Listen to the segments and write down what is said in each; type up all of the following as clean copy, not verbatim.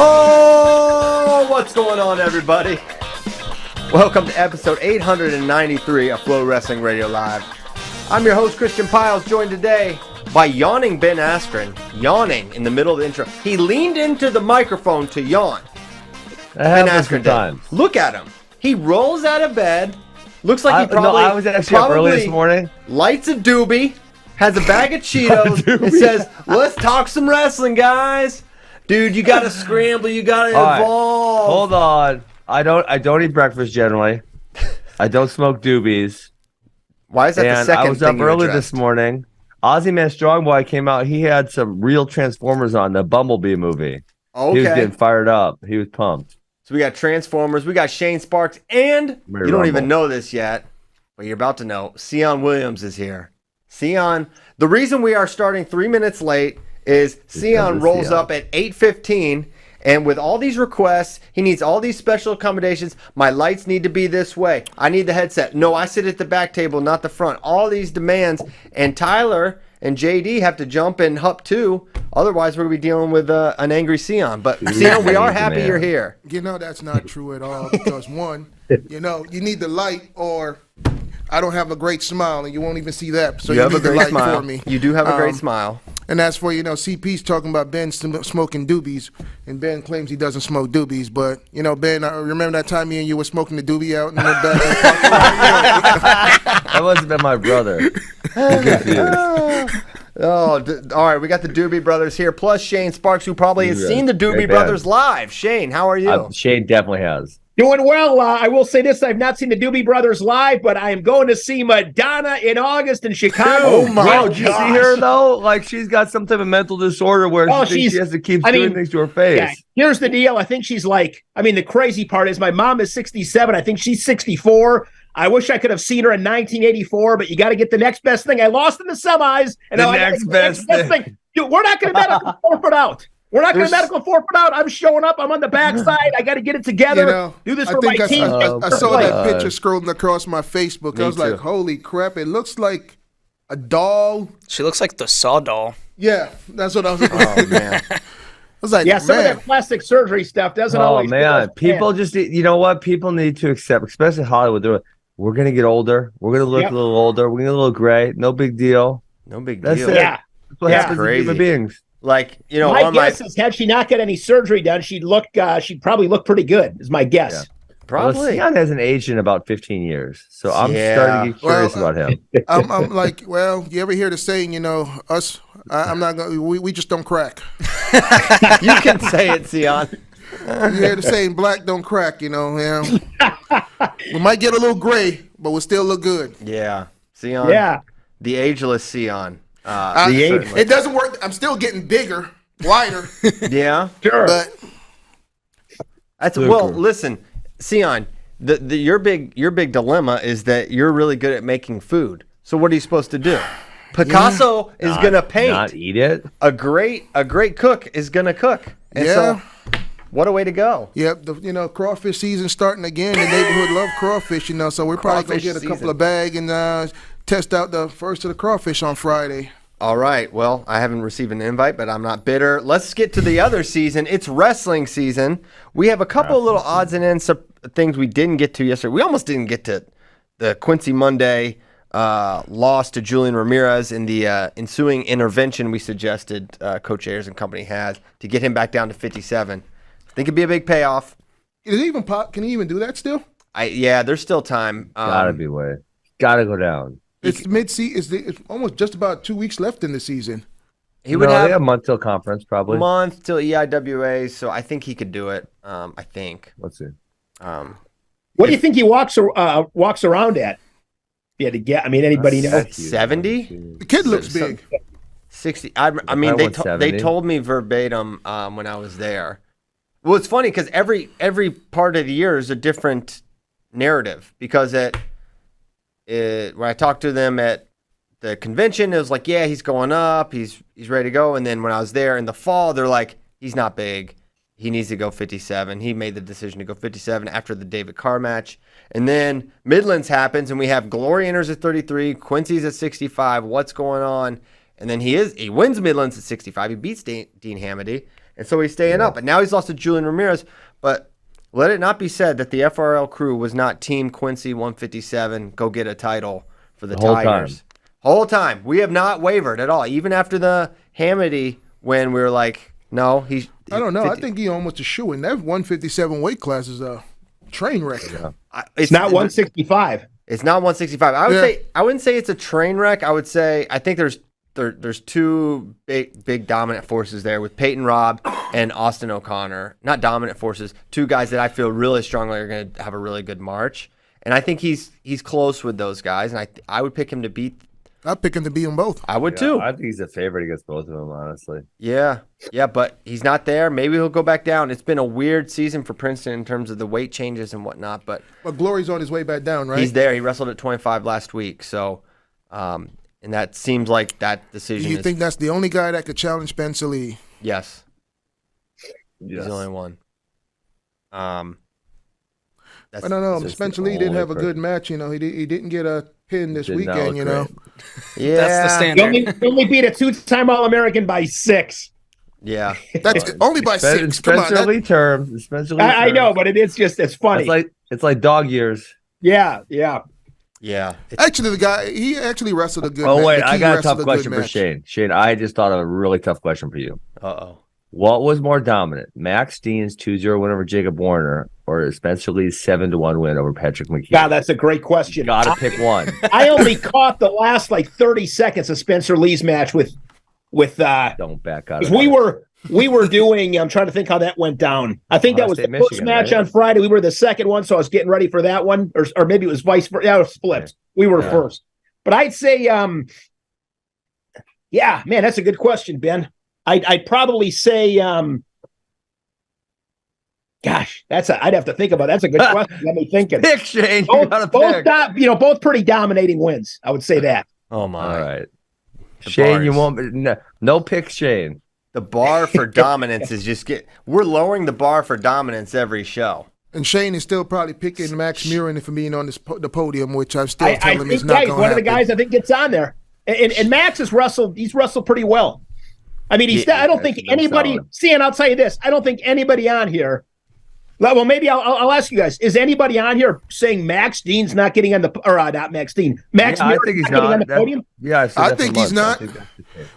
Oh, what's going on, everybody? Welcome to episode 893 of FloWrestling Radio Live. I'm your host, Christian Pyles, joined today by yawning Ben Askren. Yawning in the middle of the intro. He leaned into the microphone to yawn. Ben Askren did. Look at him. He rolls out of bed. Looks like he probably... No, I was actually up early this morning. Lights a doobie, has a bag of Cheetos, and says, let's talk some wrestling, guys. Dude, you gotta scramble. You gotta evolve. Right. Hold on. I don't eat breakfast generally. I don't smoke doobies. Why is that the second thing I was up early this morning. Ozzy Man Strongboy came out. He had some real Transformers on, the Bumblebee movie. Okay. He was getting fired up. He was pumped. So we got Transformers. We got Shane Sparks. And you don't even know this yet, but you're about to know. Sion Williams is here. Sion, the reason we are starting 3 minutes late is Sion rolls up at 8:15, and with all these requests, he needs all these special accommodations. My lights need to be this way. I need the headset. No, I sit at the back table, not the front. All these demands, and Tyler and JD have to jump and hup too. Otherwise, we're going to be dealing with an angry Sion. But Sion, we are happy you're here. You know, that's not true at all because one, you know, you need the light or I don't have a great smile and you won't even see that. So you have need a great the light smile. for me. You do have a great smile. And as for, you know, CP's talking about Ben smoking doobies, and Ben claims he doesn't smoke doobies. But, you know, Ben, I remember that time me and you were smoking the doobie out in the back. That must have been my brother. All right. We got the Doobie Brothers here, plus Shane Sparks, who probably has seen the Doobie Brothers live. Shane, how are you? Shane definitely has. Doing well. I will say this. I've not seen the Doobie Brothers live, but I am going to see Madonna in August in Chicago. Oh, my God. Did you see her, though? Like, she's got some type of mental disorder where she has to keep doing things to her face. Yeah, here's the deal. I think she's like, the crazy part is my mom is 67. I think she's 64. I wish I could have seen her in 1984, but you got to get the next best thing. I lost in the semis. And the next best thing. Dude, we're not going to medical forfeit out. We're not going to medical forfeit out. I'm showing up. I'm on the backside. I got to get it together. You know, do this for my team. I saw that picture scrolling across my Facebook. I was like, holy crap. It looks like a doll. She looks like the Saw doll. Yeah, that's what I was like. Oh, man. I was like, yeah, some of that plastic surgery stuff doesn't always. Oh, man. People just, you know what? People need to accept, especially Hollywood. We're going to get older. We're going to look a little older. We're going to get a little gray. No big deal. No big deal. That's it. Yeah. That's what happens to human beings. Like, you know, my guess is had she not got any surgery done, she'd probably look pretty good, is my guess. Yeah. Probably. Well, Sion hasn't aged in about 15 years, so I'm starting to get curious about him. I'm like, well, you ever hear the saying, you know, us, I'm not going to, we just don't crack. You can say it, Sion. You hear the saying, black don't crack, you know. Yeah. We might get a little gray, but we'll still look good. Yeah. Sion. Yeah. The ageless Sion. It doesn't work. I'm still getting bigger, wider. Yeah. Sure. But listen, Sion, your big dilemma is that you're really good at making food. So what are you supposed to do? Picasso is gonna paint. Not eat it. A great cook is gonna cook. And so, what a way to go. Yep, crawfish season starting again. The neighborhood love crawfish, you know, so we're probably going to get a couple of bags and test out the first of the crawfish on Friday. All right. Well, I haven't received an invite, but I'm not bitter. Let's get to the other season. It's wrestling season. We have a couple of little odds and ends of things we didn't get to yesterday. We almost didn't get to the Quincy Monday loss to Julian Ramirez in the ensuing intervention we suggested Coach Ayers and company had to get him back down to 57. I think it'd be a big payoff. Is it even pop? Can he even do that still? Yeah, there's still time. Gotta be way. Gotta go down. It's mid-season. It's almost just about 2 weeks left in the season. He would have a month till conference, probably. Month till EIWA, so I think he could do it. I think. Let's see. What do you think he walks around at? Yeah, to get. Anybody know? 70. The kid looks big. 60. They told me verbatim when I was there. Well, it's funny because every part of the year is a different narrative because when I talked to them at the convention, it was like, yeah, he's going up, he's ready to go. And then when I was there in the fall, they're like, he's not big. He needs to go 57. He made the decision to go 57 after the David Carr match. And then Midlands happens, and we have Glory enters at 33, Quincy's at 65. What's going on? And then he wins Midlands at 65. He beats Dean Hamady. And so he's staying up. And now he's lost to Julian Ramirez. But let it not be said that the FRL crew was not Team Quincy 157, go get a title for the Tigers. Whole time. We have not wavered at all. Even after the Hamady, when we were like, no, he's. I don't know. I think he almost a shoe in. That 157 weight class is a train wreck. Yeah. It's not 165. It's not 165. I would say I wouldn't say it's a train wreck. I would say I think there's two big dominant forces there with Peyton Robb and Austin O'Connor. Not dominant forces, two guys that I feel really strongly are going to have a really good March. And I think he's close with those guys, and I would pick him to beat. I'd pick him to beat them both. I would too. I think he's a favorite against both of them, honestly. Yeah, but he's not there. Maybe he'll go back down. It's been a weird season for Princeton in terms of the weight changes and whatnot. But Glory's on his way back down, right? He's there. He wrestled at 25 last week. So, and that seems like that decision. Do you think that's the only guy that could challenge Spencer Lee? Yes. He's the only one. I don't know. Spencer Lee didn't have a good match. You know, he didn't get a pin this weekend. You know. Yeah, that's the standard. He only beat a 2-time All-American by 6. Yeah, that's only by 6. Spencer Lee terms. I know, but it's funny. It's like dog years. Yeah. Actually, the guy he actually wrestled a good. Oh match. wait, I got a tough question for Shane. Shane, I just thought of a really tough question for you. What was more dominant, Max Dean's 2-0 win over Jacob Warner, or Spencer Lee's 7-1 win over Patrick McKee? God, that's a great question. Got to pick one. I only caught the last 30 seconds of Spencer Lee's match with. Don't back out. We were doing. I'm trying to think how that went down. I think that was the first match on Friday. We were the second one, so I was getting ready for that one, or maybe it was vice versa. Yeah, it was flipped. We were first, but I'd say, yeah, man, that's a good question, Ben. I'd probably say, gosh, I'd have to think about. That's a good question. Let me think. Pick, Shane. Both pretty dominating wins. I would say that. Oh my! All right, Shane, you won't. No pick, Shane. The bar for dominance is we're lowering the bar for dominance every show. And Shane is still probably picking Max Murin for being on the podium, which I'm still telling him is not going to happen. One of the guys I think gets on there. And Max has wrestled. He's wrestled pretty well. I mean, I don't think anybody. And I'll tell you this: I don't think anybody on here. Well, maybe I'll ask you guys: is anybody on here saying Max Dean's not getting on not Max Dean? Max Murin I think he's not getting on the podium? I think he's not.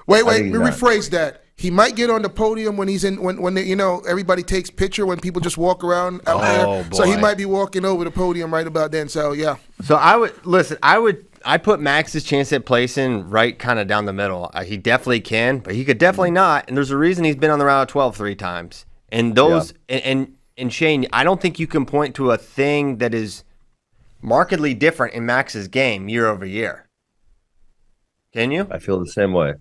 Wait, let me rephrase that. He might get on the podium when he's in when everybody takes picture when people just walk around out there. Boy. So he might be walking over the podium right about then. So yeah. So I put Max's chance at placing right kind of down the middle. He definitely can, but he could definitely not. And there's a reason he's been on the round of 12 3 times. And those and Shane, I don't think you can point to a thing that is markedly different in Max's game year over year. Can you? I feel the same way.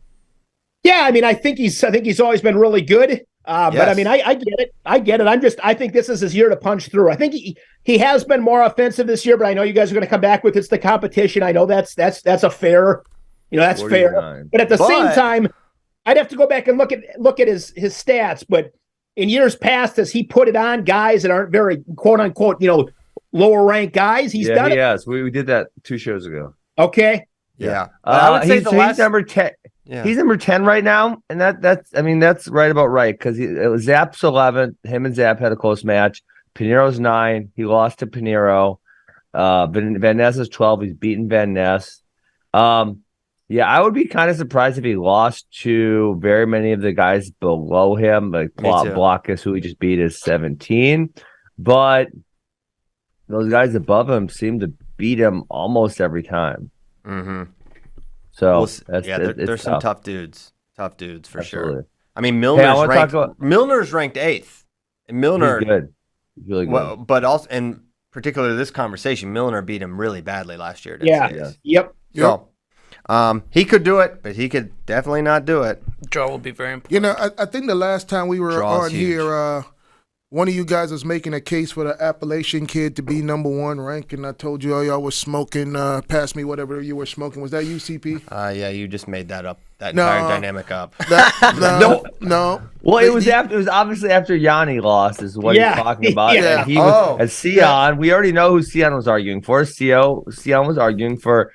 Yeah, I mean, I think he's always been really good. But I mean, I get it. I think this is his year to punch through. I think he has been more offensive this year, but I know you guys are going to come back with it's the competition. I know that's a fair, that's 49. Fair. But at the same time, I'd have to go back and look at his stats. But in years past, has he put it on guys that aren't very quote unquote, lower ranked guys? He's done it. Yes, we did that 2 shows ago. Okay. Yeah. I would say he's number 10. Yeah. He's number 10 right now, and that's right about right because it was Zapp's 11. Him and Zapp had a close match. Pinero's 9. He lost to Pinero. Van Ness is 12. He's beaten Van Ness. Yeah, I would be kind of surprised if he lost to very many of the guys below him, like Blockus, who he just beat, is 17. But those guys above him seem to beat him almost every time. Mm-hmm. So there's some tough dudes for Absolutely. sure. I mean, Milner's ranked 8th. And Milner, he's good. He's really good. Well, but also, and particularly this conversation, Milner beat him really badly last year. Yep. So, he could do it, but he could definitely not do it. Draw will be very important. I think the last time we were on here, one of you guys was making a case for the Appalachian kid to be number 1 ranked, and I told you all y'all was smoking. Pass me whatever you were smoking. Was that you, CP? Yeah, you just made that up. That entire dynamic up. No. Well, it was obviously after Yanni lost is what he's talking about. Yeah. And he was at Sion. We already know who Sion was arguing for. Sion was arguing for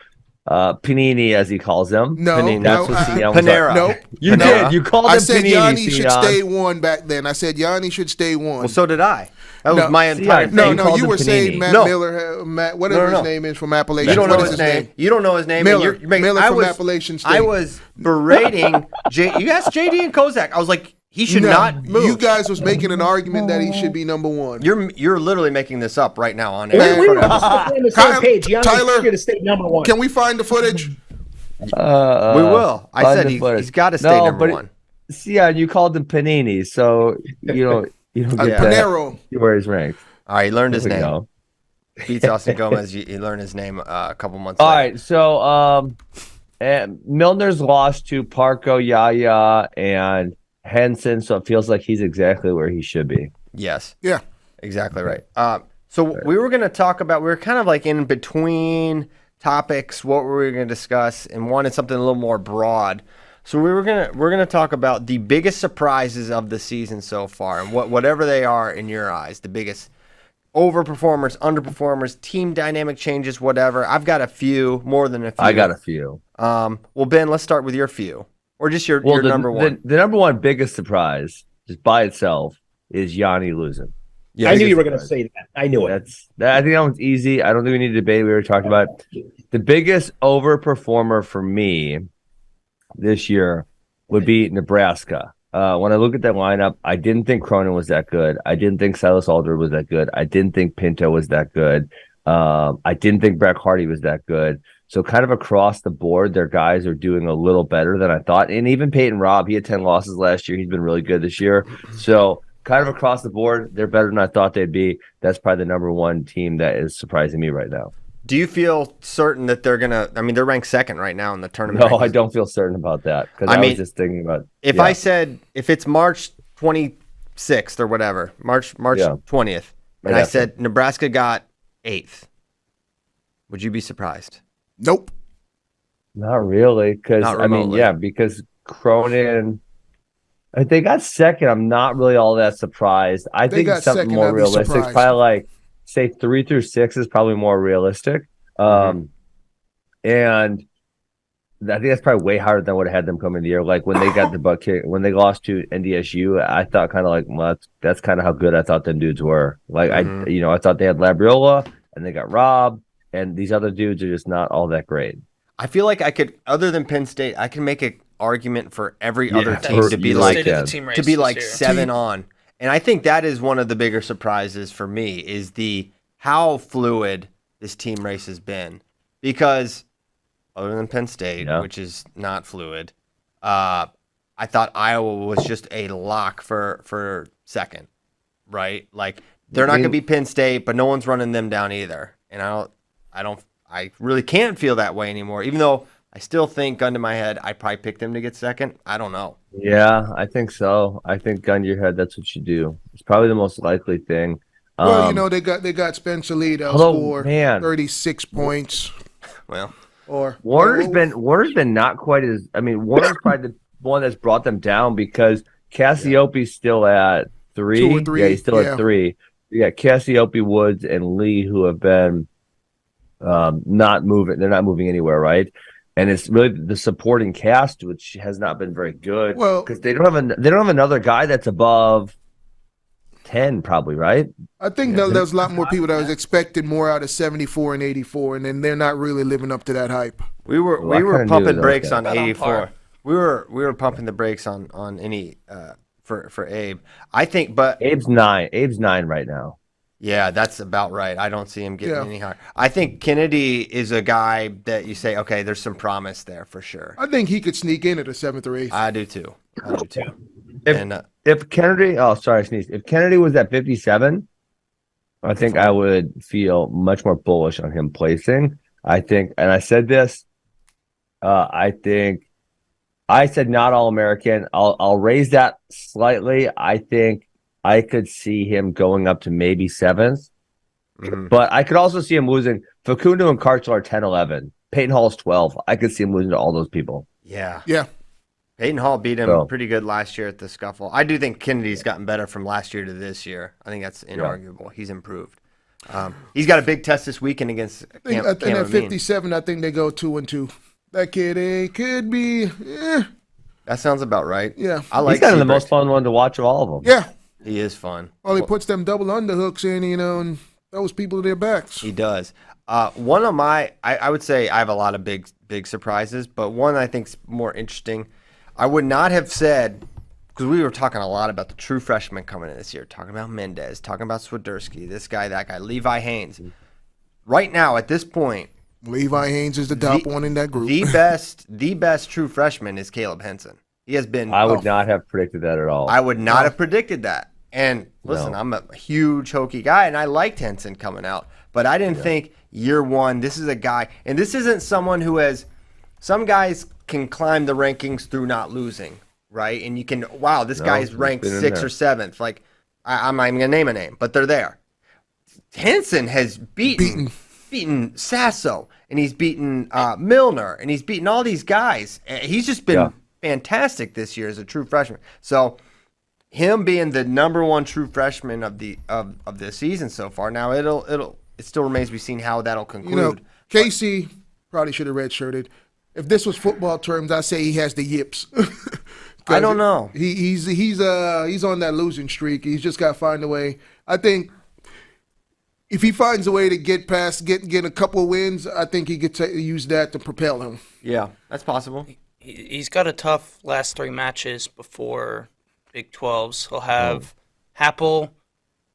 Panini, as he calls them. No, Panini. That's what Sion was Panera. No, you did. You called him I said Panini, Yanni should Sion. stay one back then. I said Yanni should stay one. Well, so did I. That was my entire thing. No, you were Panini. saying Matt Miller, whatever his name is from Appalachian. You don't know What is his name. You don't know his name. Miller. Miller from Appalachian State. I was berating you asked JD and Kozak. I was like, he should not move. You guys was making an argument that he should be number one. You're literally making this up right now on Man, air. We're on the same page. Tyler, to stay number one. Can we find the footage? We will. I said he's got to stay number one. Yeah, you called him Panini, so you don't get Panero. where he's ranked. All right, he learned his name. Go. Beats Austin Gomez. He learned his name a couple months All later. right, so Milner's lost to Parco, Yaya, and Henson, so it feels like he's exactly where he should be. Yes. Yeah. Exactly right. We were going to talk about, we were kind of like in between topics, what were we going to discuss, and wanted something a little more broad. So we're gonna talk about the biggest surprises of the season so far, and whatever they are in your eyes, the biggest overperformers, underperformers, team dynamic changes, whatever. I've got a few, more than a few. I got a few. Well, Ben, let's start with your few, or just your number one. The number one biggest surprise, just by itself, is Yanni losing. Yeah, I knew you were going to say that. I knew it. I think that one's easy. I don't think we need to debate. We were talking about the biggest overperformer for me this year would be Nebraska. When I look at that lineup, I didn't think Cronin was that good. I didn't think Silas Alder was that good. I didn't think Pinto was that good. I didn't think Brett Hardy was that good. So kind of across the board, their guys are doing a little better than I thought. And even Peyton Robb, he had 10 losses last year. He's been really good this year. So kind of across the board, they're better than I thought they'd be. That's probably the number one team that is surprising me right now. Do you feel certain that they're going to – I mean, they're ranked second right now in the tournament. No, I don't feel certain about that because I was just thinking about – If I said – if it's March 26th or whatever, March 20th, and I said Nebraska got 8th, would you be surprised? Nope. Not really because, because Cronin – if they got second, I'm not really all that surprised. I think something more realistic. Probably like – say 3 through 6 is probably more realistic. And I think that's probably way harder than I would have had them come in the year. Like when they got the butt kick, when they lost to NDSU, I thought kind of like, well, that's kind of how good I thought them dudes were. Like I thought they had Labriola and they got Rob, and these other dudes are just not all that great. I feel like I could, other than Penn State, I can make an argument for every other team to be like 7 on. And I think that is one of the bigger surprises for me is how fluid this team race has been. Because other than Penn State, which is not fluid, I thought Iowa was just a lock for second, right? Like they're not going to be Penn State, but no one's running them down either. And I really can't feel that way anymore, even though I still think, gun to my head, I'd probably pick them to get second. I don't know. Yeah, I think so. I think gun to your head, that's what you do. It's probably the most likely thing. Well, they got Spencer Lee that score 36 points. Well, Warner's been not quite as. I mean, Warner's probably the one that's brought them down because Cassioppi's still at 3. 2 or 3. Yeah, he's still at 3. You got Cassioppi, Woods, and Lee who have been not moving. They're not moving anywhere, right? And it's really the supporting cast, which has not been very good. Well, because they don't have another guy that's above 10, probably, right? I think there's a lot more people that was expecting more out of 74 and 84, and then they're not really living up to that hype. We were pumping brakes on 84. We were pumping the brakes on any for Abe. I think, but Abe's 9. Abe's 9 right now. Yeah, that's about right. I don't see him getting any higher. I think Kennedy is a guy that you say, okay, there's some promise there for sure. I think he could sneak in at a 7th or 8th. I do too. If Kennedy, if Kennedy was at 57, I think I would feel much more bullish on him placing. I think, and I said this, I said not All-American. I'll raise that slightly. I think I could see him going up to maybe 7th, but I could also see him losing. Facundo and Karchel are 10, 11. Peyton Hall's 12. I could see him losing to all those people. Yeah. Yeah. Peyton Hall beat him pretty good last year at the scuffle. I do think Kennedy's gotten better from last year to this year. I think that's inarguable. He's improved. He's got a big test this weekend against Cam. I think at 57, I think they go 2-2. That kid could be. That sounds about right. Yeah, I like. He's kind of the most fun one to watch of all of them. Yeah, he is fun. Well, he puts them double underhooks in, and those people to their backs. He does. One of my, I would say I have a lot of big surprises, but one I think is more interesting. I would not have said, because we were talking a lot about the true freshmen coming in this year, talking about Mendez, talking about Swiderski, this guy, that guy, Levi Haynes. Right now, at this point, Levi Haynes is the top one in that group. The best true freshman is Caleb Henson. He has been. I would not have predicted that at all. I would not have predicted that. And listen, I'm a huge Hokie guy, and I liked Henson coming out, but I didn't think year one, this is a guy, and this isn't someone who has, some guys can climb the rankings through not losing, right? And you can, wow, this guy's ranked 6th or 7th. Like, I'm not even going to name a name, but they're there. Henson has beaten Sasso, and he's beaten Milner, and he's beaten all these guys. He's just been fantastic this year as a true freshman. So him being the number one true freshman of the season so far. Now it still remains to be seen how that'll conclude. Casey probably should have redshirted. If this was football terms, I say he has the yips. I don't know. He's on that losing streak. He's just got to find a way. I think if he finds a way to get past, get a couple of wins, I think he could use that to propel him. Yeah, that's possible. He's got a tough last 3 matches before Big 12s. He'll have Happel,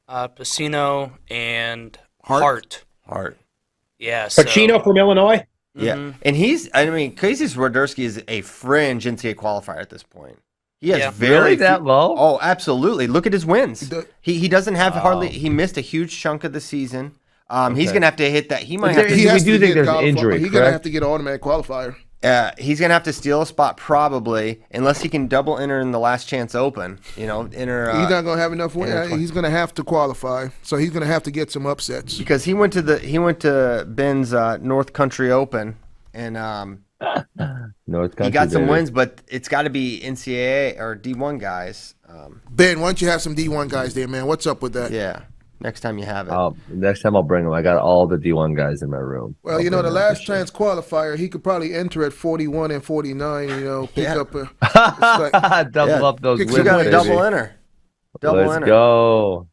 Pacino, and Hart. Yeah. Pacino from Illinois? Yeah. Mm-hmm. And Casey Swiderski is a fringe NCAA qualifier at this point. He has really that low? Oh, absolutely. Look at his wins. He doesn't have hardly, he missed a huge chunk of the season. He's going to have to hit that. He might have to. We do think there's an injury. He's going to have to get an automatic qualifier. He's going to have to steal a spot probably, unless he can double enter in the last chance open. He's not going to have enough wins. He's going to have to qualify, so he's going to have to get some upsets. Because he went to Ben's North Country Open, and North Country, he got some wins, but it's got to be NCAA or D1 guys. Ben, why don't you have some D1 guys there, man? What's up with that? Yeah. Next time you have it. Next time I'll bring them. I got all the D1 guys in my room. Well, the last chance qualifier, he could probably enter at 41 and 49, pick up double up those wins. You got a double enter. Let's go.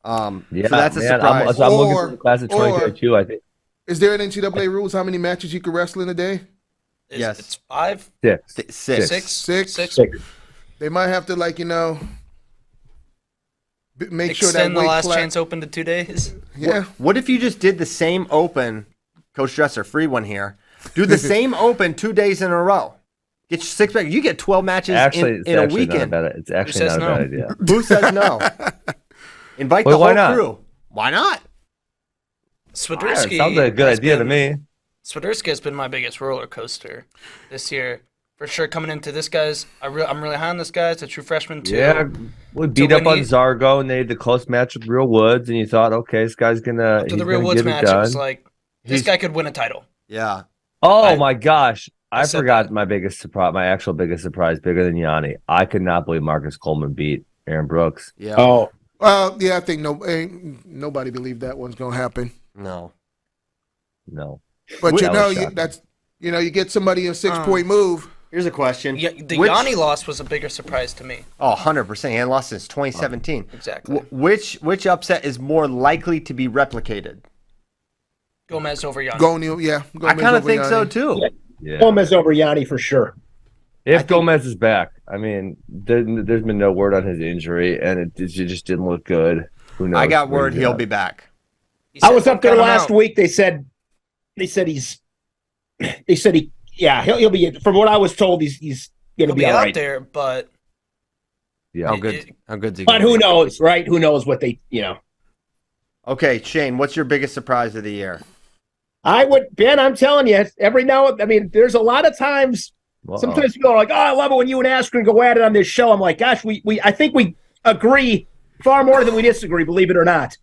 So that's a surprise. I'm looking for the class of 2022, I think. Is there an NCAA rules how many matches you can wrestle in a day? Yes. It's 5? 6. They might have to, make sure that extend the last chance open to 2 days. Yeah. What if you just did the same open, Coach Dresser, free one here. Do the same open 2 days in a row. Get your 6 back. You get 12 matches in a weekend. It's actually not a bad idea. Who says no? Invite the whole crew. Why not? Swiderski sounds like a good idea to me. Swiderski has been my biggest roller coaster this year. For sure, coming into this guy's, I'm really high on this guy. It's a true freshman, too. Yeah, we beat up on Zargo, and they had the close match with Real Woods, and you thought, okay, this guy's going to After the Real Woods match, it was like, this guy could win a title. Yeah. Oh, my gosh. I forgot my biggest surprise, my actual biggest surprise, bigger than Yanni. I could not believe Marcus Coleman beat Aaron Brooks. Yeah. Oh. I think nobody believed that one's going to happen. No. But you get somebody in a 6-point move. Here's a question. Yeah, Yanni loss was a bigger surprise to me. Oh, 100%. He hadn't lost since 2017. Exactly. Which upset is more likely to be replicated? Gomez over Yanni. Gomez I kind of think so, too. Yeah. Gomez over Yanni for sure. If Gomez is back. I mean, there's been no word on his injury, and it just didn't look good. Who knows? I got word he'll be back. I was up there last week. They said he'll be. From what I was told, he's going to be all right. Out there, but how good's he? But who knows, right? Who knows what they Okay, Shane, what's your biggest surprise of the year? Ben, I'm telling you, there's a lot of times. Sometimes people are like, "Oh, I love it when you and Askren go at it on this show." I'm like, "Gosh, I think we agree far more than we disagree, believe it or not."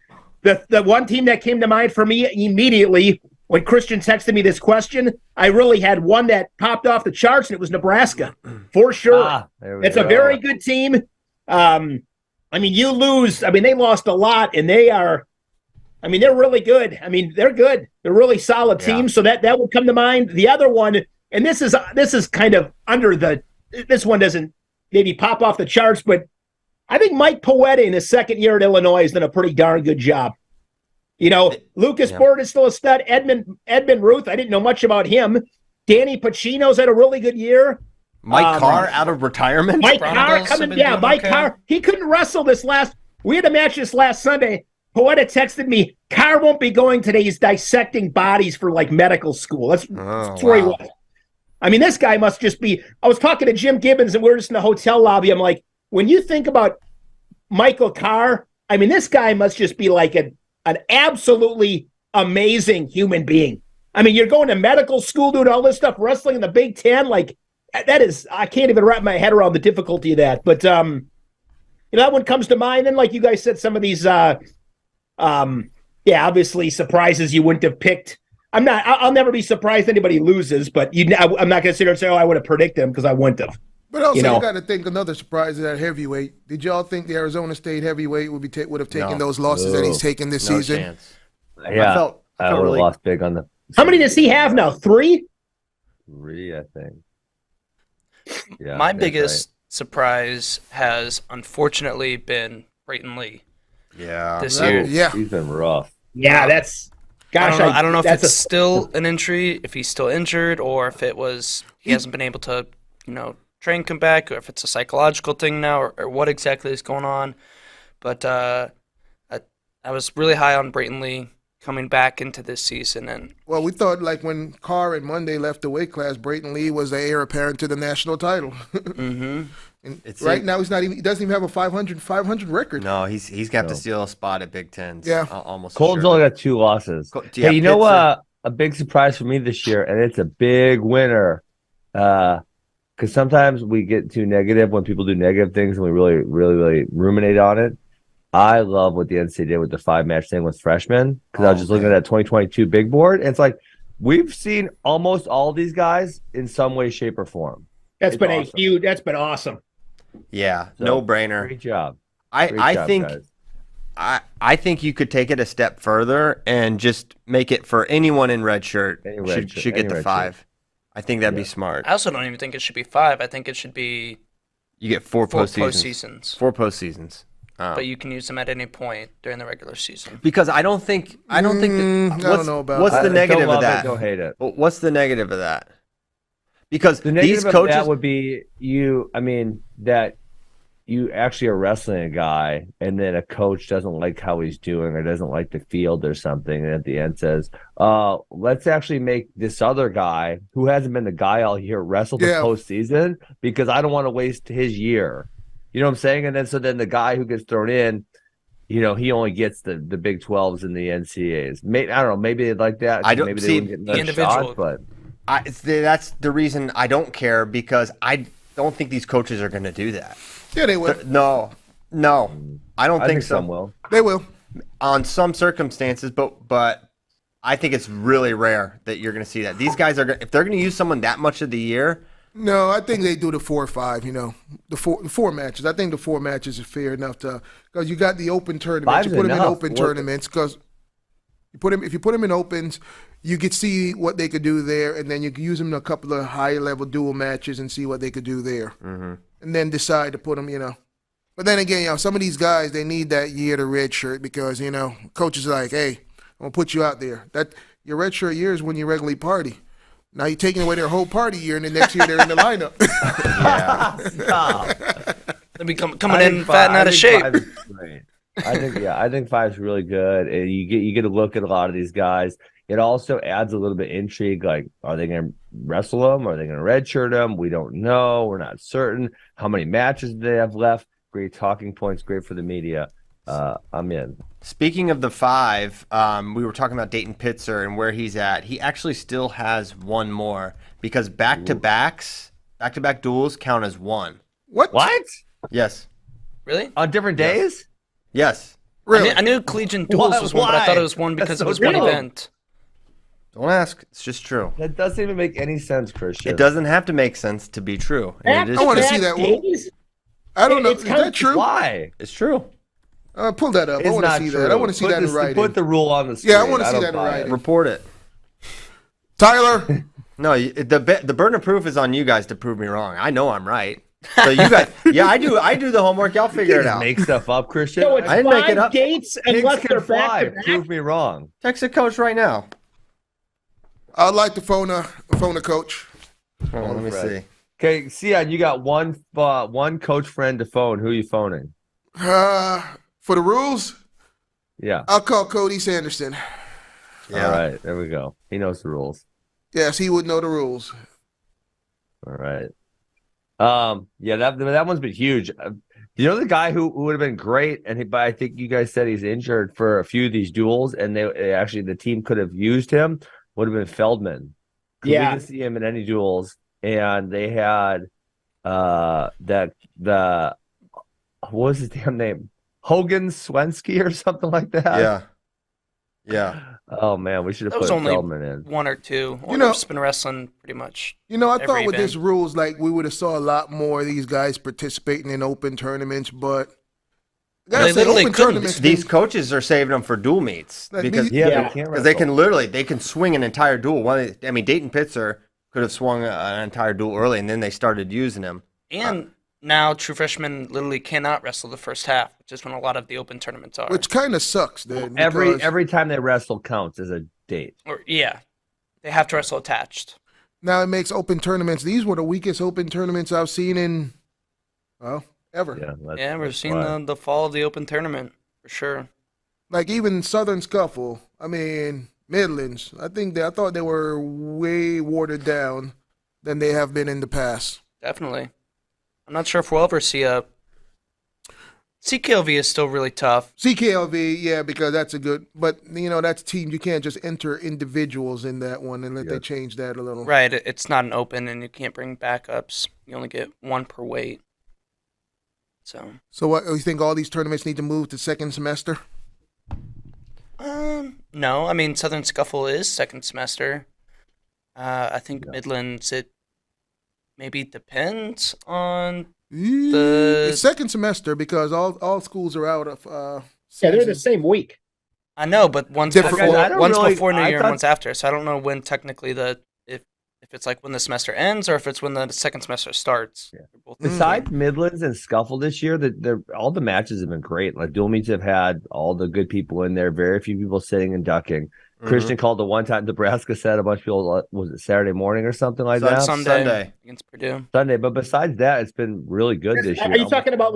The one team that came to mind for me immediately when Christian texted me this question, I really had one that popped off the charts, and it was Nebraska, for sure. It's a very good team. You lose. They lost a lot, and they are I mean, they're really good. I mean, they're good. They're a really solid team. So that would come to mind. The other one, and this is kind of under the. This one doesn't maybe pop off the charts, but I think Mike Poeta in his second year at Illinois has done a pretty darn good job. You know, Lucas Bird is still a stud. Edmund Ruth, I didn't know much about him. Danny Pacino's had a really good year. Mike Carr out of retirement. Mike Carr coming down. Mike Carr, he couldn't wrestle this last. We had a match this last Sunday. Poeta texted me, Carr won't be going today. He's dissecting bodies for like medical school. That's where he was. I mean, this guy must just be. I was talking to Jim Gibbons and we were just in the hotel lobby. I'm like, when you think about Michael Carr, I mean, this guy must just be like an absolutely amazing human being. I mean, you're going to medical school, doing all this stuff, wrestling in the Big Ten. Like, that is, I can't even wrap my head around the difficulty of that. But, you know, that one comes to mind. And like you guys said, some of these, obviously surprises you wouldn't have picked. I'll never be surprised anybody loses, but I'm not going to sit here and say, I would have predicted them because I wouldn't have. But also, you got to think another surprise is at heavyweight. Did y'all think the Arizona State heavyweight would have taken those losses that he's taken this season? Chance. Yeah, I would have lost big on the. How many does he have now? 3? 3, I think. Yeah, my biggest surprise has unfortunately been Brayton Lee. Yeah, this year. Yeah, he's been rough. Yeah, that's. Gosh, I don't know if it's still an injury, if he's still injured, or if it was he hasn't been able to, train come back, or if it's a psychological thing now, or what exactly is going on. But I was really high on Brayton Lee coming back into this season. And well, we thought like when Carr and Monday left the weight class, Brayton Lee was the heir apparent to the national title. Mm-hmm. And now he's not even. He doesn't even have a 500 record. No, he's got to steal a spot at Big Ten. Yeah, almost. Colton's only got 2 losses. Hey, you know what? A big surprise for me this year, and it's a big winner. Because sometimes we get too negative when people do negative things, and we really, really, really ruminate on it. I love what the NCAA did with the 5-match thing with freshmen, because I was just looking at that 2022 big board, and it's like we've seen almost all these guys in some way, shape, or form. That's been awesome. Yeah, so, no brainer. Great job. I think you could take it a step further and just make it for anyone in red shirt should get the 5. I think that'd be smart. I also don't even think it should be 5. I think it should be you get 4 postseasons. 4 postseasons. But you can use them at any point during the regular season. Because I don't think I don't know about what's the negative of that? Don't hate it. What's the negative of that? Because the negative these coaches of that would be that you actually are wrestling a guy and then a coach doesn't like how he's doing or doesn't like the field or something, and at the end says, let's actually make this other guy who hasn't been the guy all year wrestle the postseason because I don't want to waste his year. You know what I'm saying? And then the guy who gets thrown in, he only gets the Big 12s and the NCAAs. I don't know. Maybe they'd like that. I don't maybe see they wouldn't get another shot, but that's the reason I don't care, because I don't think these coaches are going to do that. Yeah, they will. No, I don't think so. Some will. They will on some circumstances, but I think it's really rare that you're going to see that. These guys if they're going to use someone that much of the year. No, I think they do the 4 or 5. The four matches. I think the 4 matches are fair enough because you got the open tournaments. You put them in open tournaments because if you put them in opens, you could see what they could do there, and then you could use them in a couple of higher level dual matches and see what they could do there, and then decide to put them. But then again, some of these guys, they need that year to red shirt because coaches are like, hey, I'm gonna put you out there. That your red shirt year is when you regularly party. Now you're taking away their whole party year, and the next year they're in the lineup. They'll be coming in fat and out of shape. I think 5 is really good, and you get to look at a lot of these guys. It also adds a little bit of intrigue. Like, are they going to wrestle them? Are they going to redshirt them? We don't know. We're not certain. How many matches do they have left? Great talking points. Great for the media. I'm in. Speaking of the 5, we were talking about Dayton Pitzer and where he's at. He actually still has 1 more because back-to-back duels count as 1. What? Yes. Really? On different days? Yes. Really? I knew Collegiate Duels was 1, but I thought it was 1 because it was one event. Don't ask. It's just true. That doesn't even make any sense, Christian. It doesn't have to make sense to be true. I want to see that one. I don't know. Is that true? Why? It's true. Pull that up. I want to see that. I want to see that in writing. Put the rule on the screen. Yeah, I want to see that in writing. Report it. Tyler. No, the burden of proof is on you guys to prove me wrong. I know I'm right. So you guys, yeah, I do the homework. Y'all figure it out. Make stuff up, Christian. So it's I didn't make it up. Gates unless they're back to back. Prove me wrong. Text the coach right now. I'd like to phone a coach. Hold on, let me see. Okay, Sion, you got one coach friend to phone. Who are you phoning? For the rules? Yeah. I'll call Cody Sanderson. Yeah. All right, there we go. He knows the rules. Yes, he would know the rules. All right. Yeah, that one's been huge. You know the guy who would have been great, but I think you guys said he's injured for a few of these duels, and the team could have used him. Would have been Feldman. We didn't see him in any duels, and they had what was his damn name? Hogan Swensky or something like that. Yeah. Oh man, we should have put Feldman in. One or two. It's been wrestling pretty much. I thought with this rules, like we would have saw a lot more of these guys participating in open tournaments, but they literally couldn't. These coaches are saving them for dual meets because they can swing an entire duel. Dayton Pitzer could have swung an entire duel early, and then they started using him. And now true freshmen literally cannot wrestle the first half, which is when a lot of the open tournaments are. Which kind of sucks, then. Every time they wrestle counts as a date. They have to wrestle attached. Now it makes open tournaments. These were the weakest open tournaments I've seen in, ever. Yeah, we've seen the fall of the open tournament for sure. Like even Southern Scuffle. Midlands. I thought they were way watered down than they have been in the past. Definitely. I'm not sure if we'll ever see a CKLV is still really tough. CKLV, yeah, because that's a good, but that's team. You can't just enter individuals in that one and let they change that a little. Right, it's not an open, and you can't bring backups. You only get one per weight. So what you think? All these tournaments need to move to second semester? No. Southern Scuffle is second semester. I think Midlands, it maybe depends on it's second semester because all schools are out of they're the same week. I know, but one's before New Year and one's after, so I don't know when technically if it's like when the semester ends or if it's when the second semester starts. Yeah. Besides Midlands and Scuffle this year, all the matches have been great. Like dual meets have had all the good people in there, very few people sitting and ducking. Christian called the one time Nebraska said a bunch of people, was it Saturday morning or something like that? Sunday against Purdue. Sunday, but besides that, it's been really good this year. Are you talking about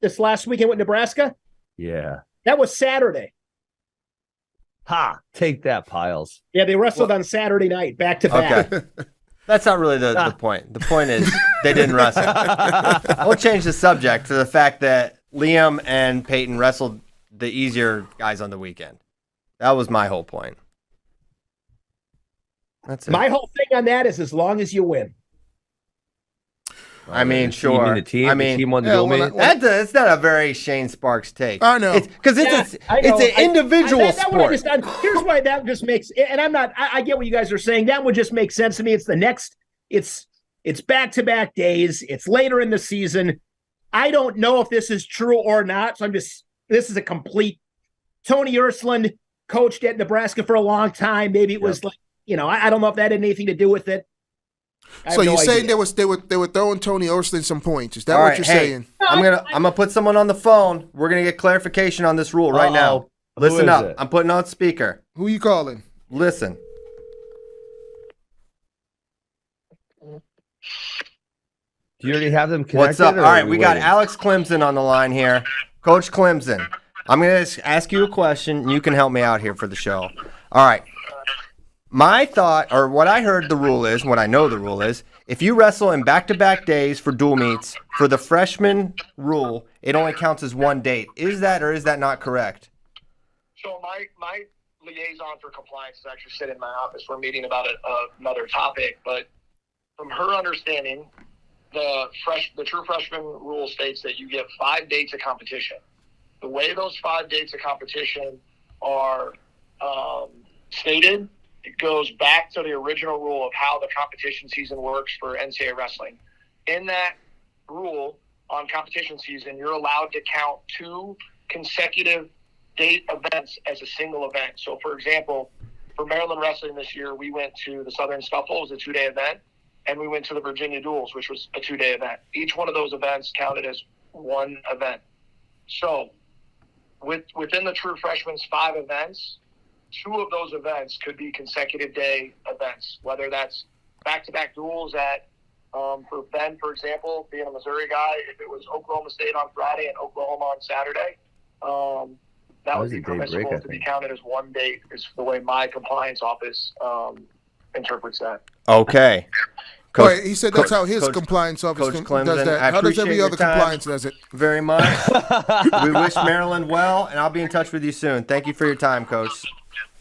this last weekend with Nebraska? Yeah. That was Saturday. Ha! Take that, Pyles. Yeah, they wrestled on Saturday night, back to back. Okay. That's not really the point. The point is they didn't wrestle. I'll change the subject to the fact that Liam and Peyton wrestled the easier guys on the weekend. That was my whole point. That's it. My whole thing on that is as long as you win. Sure. The team won the dual meet. That's not a very Shane Sparks take. I know. Because it's an individual sport. Here's why that just makes, and I get what you guys are saying. That would just make sense to me. It's back-to-back days. It's later in the season. I don't know if this is true or not. So this is a complete, Tony Ursuline coached at Nebraska for a long time. Maybe it was I don't know if that had anything to do with it. So you're saying they were throwing Tony Ursuline some points? Is that what you're saying? I'm gonna put someone on the phone. We're gonna get clarification on this rule right now. Listen up. I'm putting on speaker. Who are you calling? Listen. Do you already have them connected? What's up? All right, we got Alex Clemson on the line here. Coach Clemson, I'm going to ask you a question, and you can help me out here for the show. All right. My thought, or what I heard the rule is, what I know the rule is, if you wrestle in back-to-back days for dual meets, for the freshman rule, it only counts as one date. Is that or is that not correct? So my liaison for compliance is actually sitting in my office. We're meeting about another topic, but from her understanding, the true freshman rule states that you get 5 dates of competition. The way those 5 dates of competition are stated, it goes back to the original rule of how the competition season works for NCAA wrestling. In that rule on competition season, you're allowed to count 2 consecutive date events as a single event. So, for example, for Maryland Wrestling this year, we went to the Southern Scuffle, it was a 2-day event, and we went to the Virginia Duels, which was a 2-day event. Each one of those events counted as one event. So, within the True Freshmen's 5 events, 2 of those events could be consecutive day events, whether that's back-to-back duels at, for Ben, for example, being a Missouri guy, if it was Oklahoma State on Friday and Oklahoma on Saturday, that would be permissible to be counted as one date, is the way my compliance office interprets that. Okay. Coach, he said that's how his compliance office does that. How does every other compliance does it? Very much. We wish Maryland well, and I'll be in touch with you soon. Thank you for your time, Coach.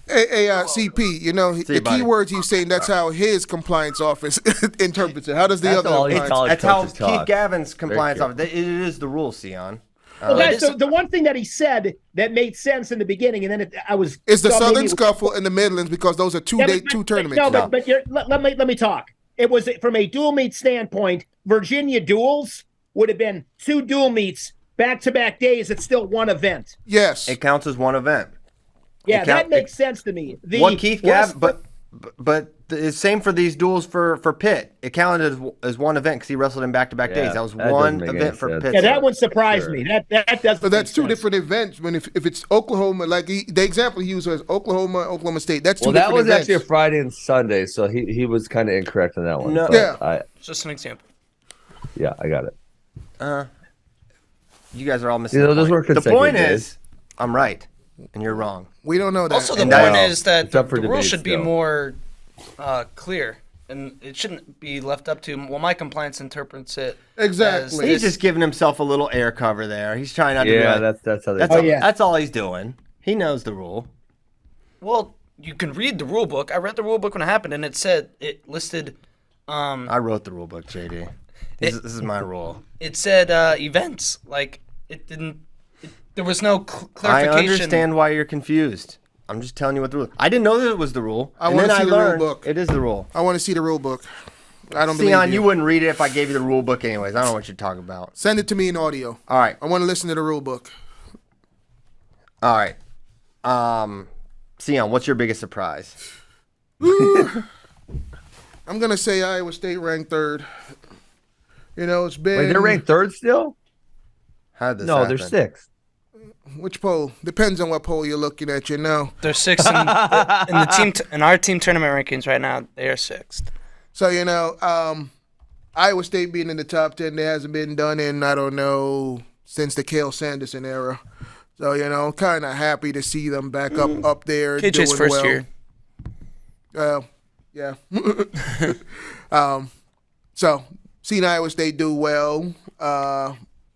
Hey, CP, you know, the key words he's saying, that's how his compliance office interprets it. How does the other That's how Keith Gavin's compliance office. It is the rule, Sion. Well, guys, so the one thing that he said that made sense in the beginning, and then is the Southern Scuffle and the Midlands, because those are two tournaments. No, but let me talk. It was from a dual meet standpoint. Virginia Duels would have been 2 dual meets back-to-back days. It's still one event. Yes, it counts as one event. Yeah, that makes sense to me. What Keith Gavin, but the same for these duels for Pitt. It counted as one event because he wrestled in back-to-back days. That was one event for Pitt. Yeah, that one surprised me. That does. But that's 2 different events. When if it's Oklahoma, like the example he used was Oklahoma State. That's 2 different events. That was actually a Friday and Sunday, so he was kind of incorrect on that one. No, it's just an example. Yeah, I got it. You guys are all missing. The point is, I'm right and you're wrong. We don't know that. Also, the point is that the rule should be more clear, and it shouldn't be left up to, well, my compliance interprets it. Exactly. He's just giving himself a little air cover there. He's trying not to be like, that's how they do it. That's all he's doing. He knows the rule. Well, you can read the rule book. I read the rule book when it happened, and it listed... I wrote the rule book, JD. This is my rule. It said events. Like, it didn't... There was no clarification. I understand why you're confused. I'm just telling you what the rule. I didn't know that it was the rule. I want to see the rule book. It is the rule. I want to see the rule book. I don't believe Sion, you wouldn't read it if I gave you the rule book anyways. I don't know what you're talking about. Send it to me in audio. All right. I want to listen to the rule book. All right. Sion, what's your biggest surprise? I'm going to say Iowa State ranked 3rd. You know, it's been... Wait, they're ranked 3rd still? How did this happen? They're 6th. Which poll? Depends on what poll you're looking at, you know. They're 6th in our team tournament rankings right now. They are 6th. So, you know, Iowa State being in the top 10, that hasn't been done in, I don't know, since the Cale Sanderson era. So, you know, kind of happy to see them back up there. KJ's doing first year. Yeah. So, seeing Iowa State do well,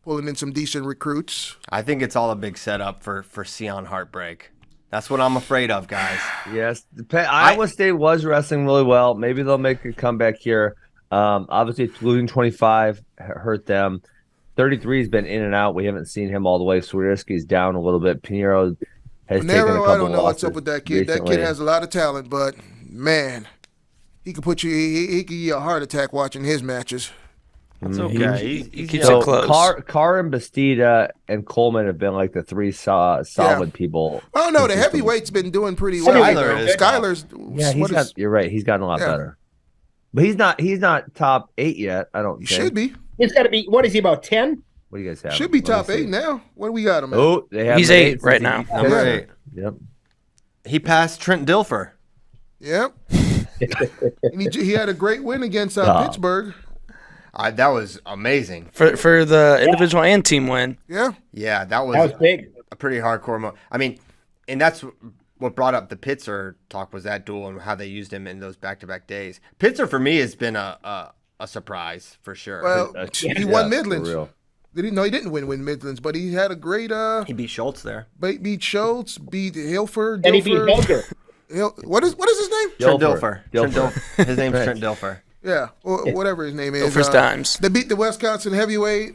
pulling in some decent recruits. I think it's all a big setup for Sion heartbreak. That's what I'm afraid of, guys. Yes. Iowa State was wrestling really well. Maybe they'll make a comeback here. Obviously, losing 25 hurt them. 33 has been in and out. We haven't seen him all the way. Swiderski's down a little bit. Pinheiro has taken a couple I don't know what's up with that kid. Recently. That kid has a lot of talent, but, man, he could put you. He could give you a heart attack watching his matches. That's okay. He keeps it close. Carr and Bastida and Coleman have been like the 3 solid people. Oh no, the heavyweight's been doing pretty well. Skyler's. Yeah, you're right. He's gotten a lot better, but he's not top 8 yet. I don't. He should be. He's got to be. What is he, about 10? What do you guys have? Should be top 8 now. What do we got him at? Oh, they have. He's 8 right now. Number 8. Yep. He passed Trent Dilfer. Yep. And he had a great win against Pittsburgh. That was amazing for the individual and team win. Yeah, that was big. A pretty hardcore moment. I mean, and that's what brought up the Pitzer talk, was that duel and how they used him in those back-to-back days. Pitzer for me has been a surprise for sure. Well, he won Midlands. Did he? No, he didn't win Midlands, but he had a great. He beat Schultz there. Beat Schultz, beat Hilfer, and he beat Hilfer. What is his name? Trent Dilfer. His name's Trent Dilfer. Yeah, or whatever his name is. Dilfer's Dimes. They beat the Wisconsin heavyweight.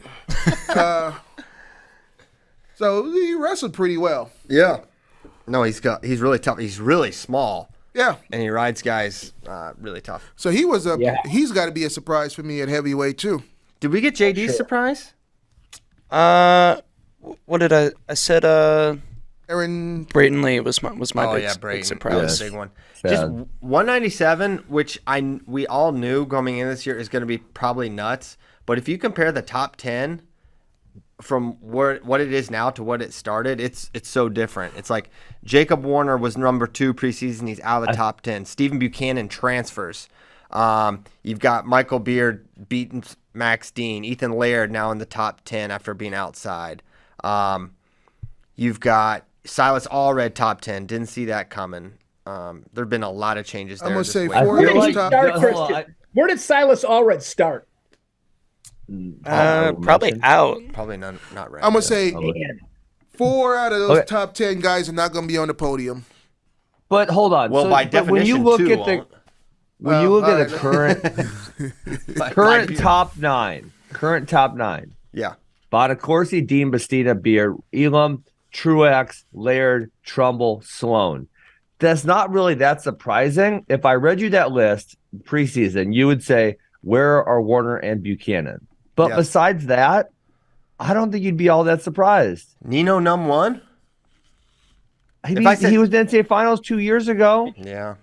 So he wrestled pretty well. Yeah. No, he's really tough. He's really small. Yeah. And he rides guys really tough. So he's got to be a surprise for me at heavyweight too. Did we get JD's surprise? Well, What did I said? Aaron Brayton Lee was my big surprise. Big one. Sad. Just 197, which we all knew coming in this year is going to be probably nuts. But if you compare the top 10 from what it is now to what it started, it's so different. It's like Jacob Warner was number 2 preseason. He's out of the top 10. Stephen Buchanan transfers. You've got Michael Beard beating Max Dean. Ethan Laird now in the top 10 after being outside. You've got Silas Allred top 10. Didn't see that coming. There have been a lot of changes there. I'm going to say where did Silas Allred start? Probably out. Probably not right. I'm going to say 4 out of those top 10 guys are not going to be on the podium. But hold on. Well, by definition, when you look at the current top 9, yeah, Bonacorsi, Dean, Bastina, Beard, Elam, Truax, Laird, Trumbull, Sloan. That's not really that surprising. If I read you that list preseason, you would say, where are Warner and Buchanan? But besides that, I don't think you'd be all that surprised. Nino num 1? He was in NCAA Finals 2 years ago. Yeah,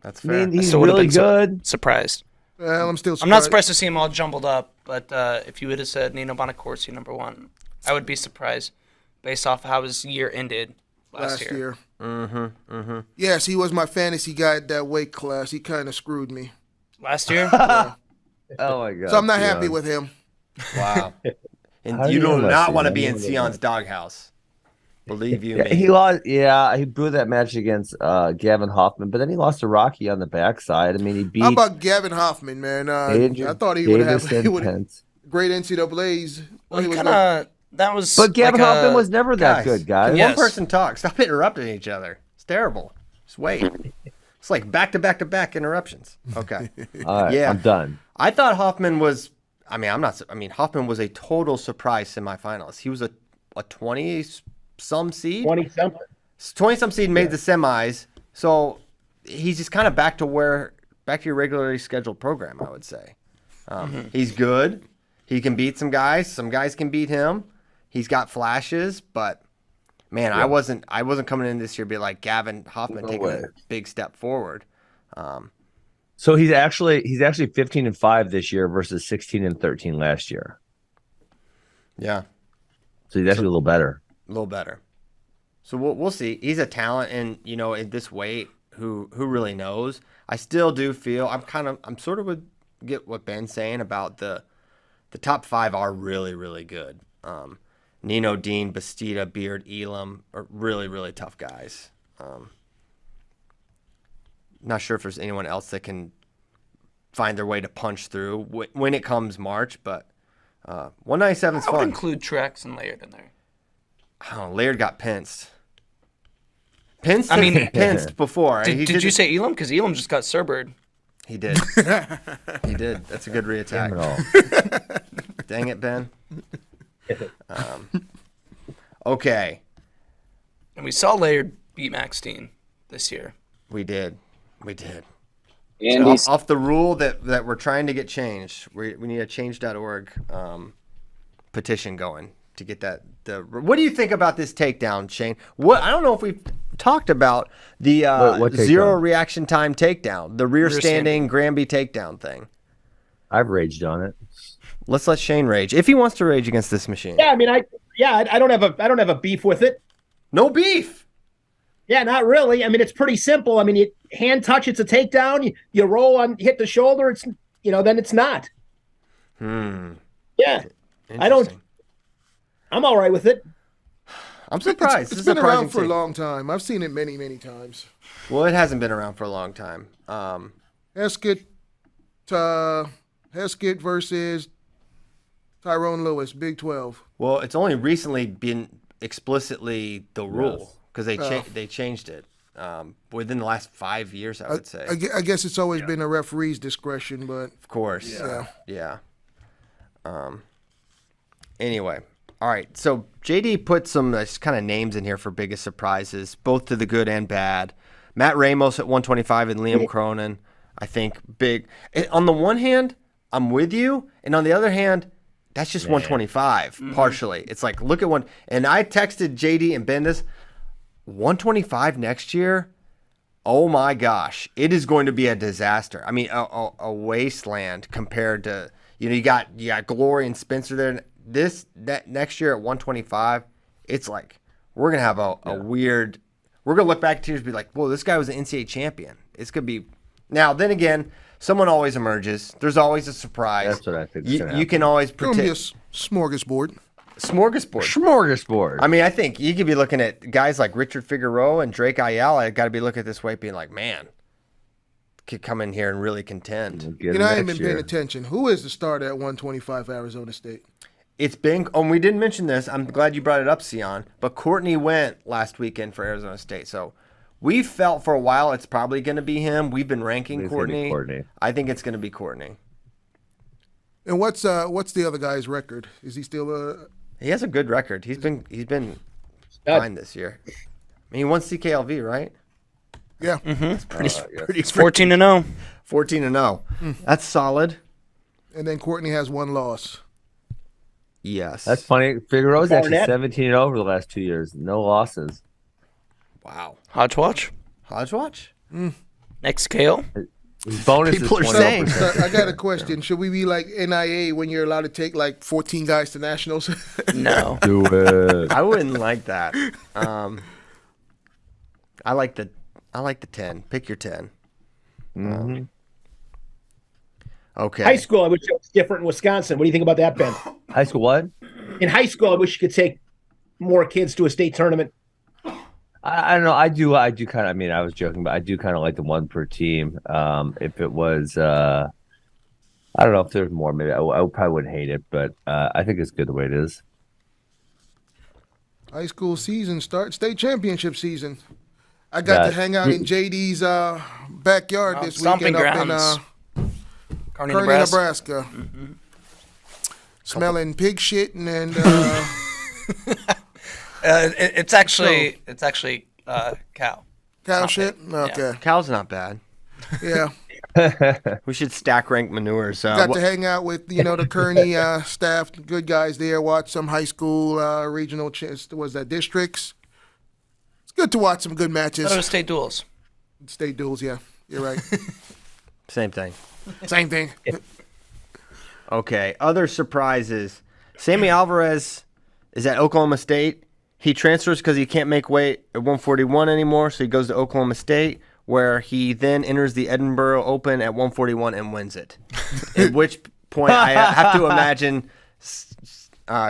that's fair. I mean, he's really good. Surprised. Well, I'm still surprised. I'm not surprised to see him all jumbled up, but if you would have said Nino Bonacorsi number 1, I would be surprised based off of how his year ended last year. Yes, he was my fantasy guy at that weight class. He kind of screwed me. Last year? Yeah. Oh, my God. So I'm not happy with him. Wow. And you do not want to be in Sion's doghouse. Believe you me. He lost. Yeah, he blew that match against Gavin Hoffman, but then he lost to Rocky on the backside. I mean, he beat. How about Gavin Hoffman, man? I thought he would have great NCAAs. But Gavin Hoffman was never that good, guys. One person talk. Stop interrupting each other. It's terrible. Just wait. It's like back-to-back interruptions. Okay. All right, I'm done. I thought Hoffman was. Hoffman was a total surprise semifinalist. He was a 20-some seed. 20-something. 20-some seed made the semis. So he's just kind of back to your regularly scheduled program, I would say. He's good. He can beat some guys. Some guys can beat him. He's got flashes, but man, I wasn't coming in this year be like Gavin Hoffman taking a big step forward. So he's actually 15-5 this year versus 16-13 last year. Yeah. So he's actually a little better. A little better. So we'll see. He's a talent, and at this weight, who really knows? I still do feel I'm sort of would get what Ben's saying about the top 5 are really, really good. Nino, Dean, Bastida, Beard, Elam are really, really tough guys. Not sure if there's anyone else that can find their way to punch through when it comes March, but 197 is fun. I would include Truax and Laird in there. Oh, Laird got pinced. Pinced before. Did you say Elam? Because Elam just got Cerbered. He did. He did. That's a good reattack. Dang it, Ben. Okay. And we saw Laird beat Max Dean this year. We did. And so off the rule that we're trying to get changed. We need a change.org petition going to get that. What do you think about this takedown, Shane? I don't know if we've talked about the zero reaction time takedown, the rear standing Granby takedown thing. I've raged on it. Let's let Shane rage if he wants to rage against this machine. Yeah, I mean, I don't have a beef with it. No beef. Yeah, not really. I mean, it's pretty simple. I mean, you hand touch, it's a takedown. You roll on, hit the shoulder. It's then it's not. Yeah, I don't. I'm all right with it. I'm surprised. It's been around for a long time. I've seen it many, many times. Well, it hasn't been around for a long time. Heskett versus Tyrone Lewis, Big 12. Well, it's only recently been explicitly the rule because they changed it within the last 5 years, I would say. I guess it's always been a referee's discretion, but of course, yeah. Anyway, all right. So JD put some kind of names in here for biggest surprises, both to the good and bad. Matt Ramos at 125 and Liam Cronin, I think big. On the one hand, I'm with you, and on the other hand, That's just 125 partially. It's like, look at one. And I texted JD and Bendis, 125 next year. Oh my gosh, it is going to be a disaster. I mean, a wasteland compared to, you got Glory and Spencer there. That next year at 125, it's like we're gonna have a weird. We're gonna look back 2 years and be like, whoa, this guy was an NCAA champion. It's gonna be. Now then again, someone always emerges. There's always a surprise. That's what I think. You can always predict. It's gonna be a smorgasbord. Smorgasbord. I mean, I think you could be looking at guys like Richard Figueroa and Drake Ayala. Got to be looking at this way, being like, man, could come in here and really contend. I ain't been paying attention. Who is the starter at 125 Arizona State? It's been. Oh, we didn't mention this. I'm glad you brought it up, Sion. But Courtney went last weekend for Arizona State, so we felt for a while it's probably going to be him. We've been ranking Courtney. I think it's going to be Courtney. And what's the other guy's record? Is he still He has a good record. He's been fine this year. I mean, he won CKLV, right? Yeah. It's pretty. It's 14-0. 14-0. That's solid. And then Courtney has one loss. Yes. That's funny. Figueroa's actually 17-0 over the last 2 years. No losses. Wow. Hodgewatch. Next Kale. Bonus People is are saying. I got a question. Should we be like NIA when you're allowed to take like 14 guys to nationals? No. Do it. I wouldn't like that. I like the 10. Pick your 10. Okay. High school, I wish it was different in Wisconsin. What do you think about that, Ben? High school what? In high school, I wish you could take more kids to a state tournament. I don't know. I do kind of. I mean, I was joking, but I do kind of like the one per team. If it was, I don't know if there's more. Maybe I probably wouldn't hate it, but I think it's good the way it is. High school season starts. State championship season. I got to hang out in JD's backyard this weekend up in Kearney, Nebraska. Smelling pig shit and it's actually cow. Cow shit? Okay. Yeah. Cow's not bad. Yeah. We should stack rank manures. Got to hang out with, the Kearney staff, good guys there, watch some high school regional, districts. It's good to watch some good matches. State duels. State duels, yeah. You're right. Same thing. Same thing. Okay. Other surprises. Sammy Alvarez is at Oklahoma State. He transfers because he can't make weight at 141 anymore, so he goes to Oklahoma State, where he then enters the Edinburgh Open at 141 and wins it. At which point I have to imagine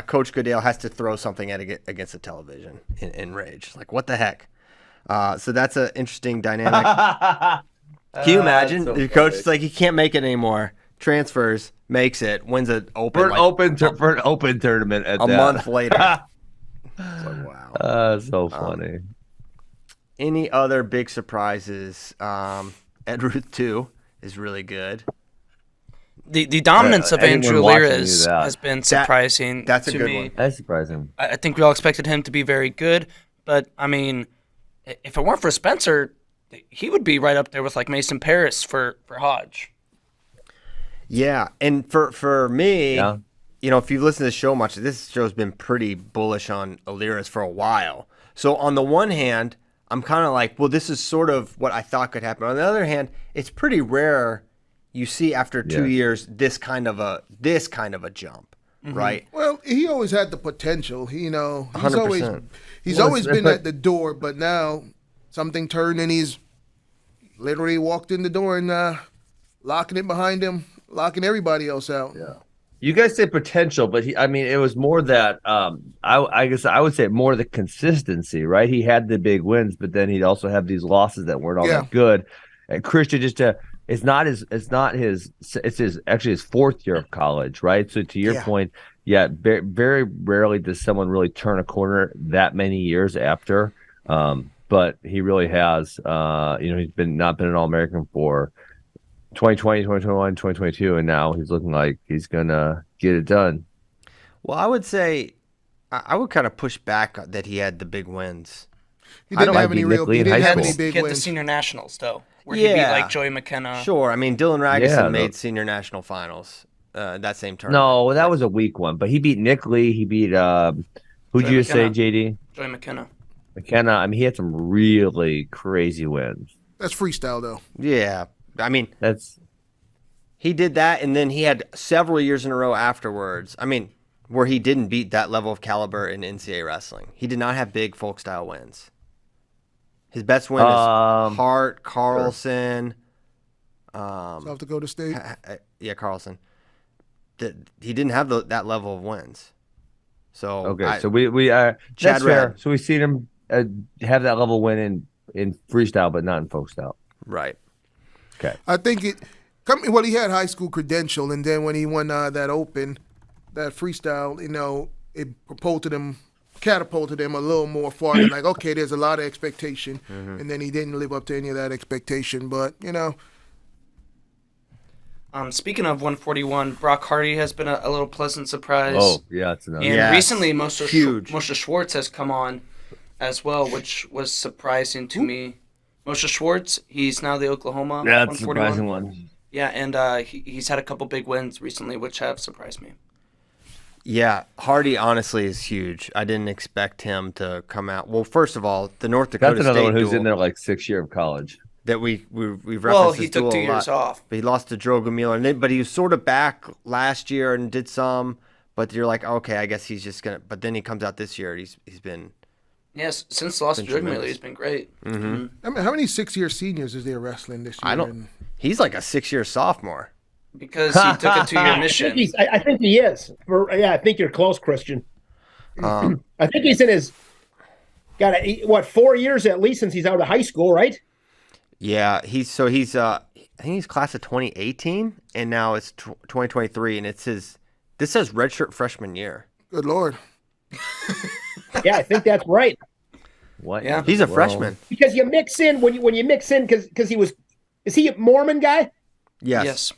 Coach Goodale has to throw something against the television in rage. Like, what the heck? So that's an interesting dynamic. Can you imagine? The coach is like, he can't make it anymore. Transfers, makes it, wins an Open. For an open tournament at a month later. So, wow. So funny. Any other big surprises? Ed Ruth 2 is really good. The dominance of Andrew Lira's has been surprising that's a to good me. one. That's surprising. I think we all expected him to be very good, but I mean, if it weren't for Spencer, he would be right up there with like Mason Paris for Hodge. Yeah, and for me, if you've listened to the show much, this show's been pretty bullish on Aliras for a while. So on the one hand, I'm kind of like, well, this is sort of what I thought could happen. On the other hand, it's pretty rare you see after 2 years this kind of a jump, right? Well, he always had the potential. He's 100%. always been at the door, but now something turned and he's literally walked in the door and locking it behind him, locking everybody else out. Yeah. You guys say potential, but it was more that I guess I would say more the consistency, right? He had the big wins, but then he'd also have these losses that weren't all that good. And Christian it's his fourth year of college, right? So to your point, very, very rarely does someone really turn a corner that many years after. But he really has. He's not been an All-American for 2020, 2021, 2022, and now he's looking like he's going to get it done. Well, I would say I would kind of push back that he had the big wins. He didn't have any real big wins. He had the senior nationals, though, where he beat like Joey McKenna. Sure. I mean, Dylan Ragusin made senior national finals. that same tournament. No, that was a weak one. But he beat Nick Lee. He beat who'd you say, JD? Joey McKenna. McKenna. I mean, he had some really crazy wins. That's freestyle, though. Yeah, I mean, he did that, and then he had several years in a row afterwards. I mean, where he didn't beat that level of caliber in NCAA wrestling. He did not have big folk style wins. His best win is Hart, Carlson. South Dakota State. Yeah, Carlson. He didn't have that level of wins. So okay, so we that's fair. So we've seen him have that level win in freestyle, but not in folk style. Right. Okay. I think he had high school credential, and then when he won that open, that freestyle, it catapulted him a little more farther. Like, okay, there's a lot of expectation, and then he didn't live up to any of that expectation. But speaking of 141, Brock Hardy has been a little pleasant surprise. Oh, yeah, it's another. And recently, Moshe Schwartz has come on as well, which was surprising to me. Moshe Schwartz, he's now the Oklahoma 141. That's a surprising one. Yeah, and he's had a couple big wins recently, which have surprised me. Yeah, Hardy honestly is huge. I didn't expect him to come out. Well, first of all, the North Dakota That's another State one who's duel in there like 6 year of college. that we've referenced. Well, he this took duel 2 a years lot, off. but he lost to Drogo Miller, but he was sort of back last year and did some. But you're like, okay, I guess he's just gonna. But then he comes out this year. He's been. Yes, since the loss to Drogo Miller, he's been great. Mm-hmm. I mean, how many 6-year seniors is there wrestling this year? He's like a 6-year sophomore. Because he took a 2-year mission. I think he is. I think you're close, Christian. I think he's in his 4 years at least since he's out of high school, right? Yeah, he's I think he's class of 2018, and now it's 2023, and this says redshirt freshman year. Good Lord. Yeah, I think that's right. What? Yeah, he's a freshman. Because you mix in when you mix in because is he a Mormon guy? Yes.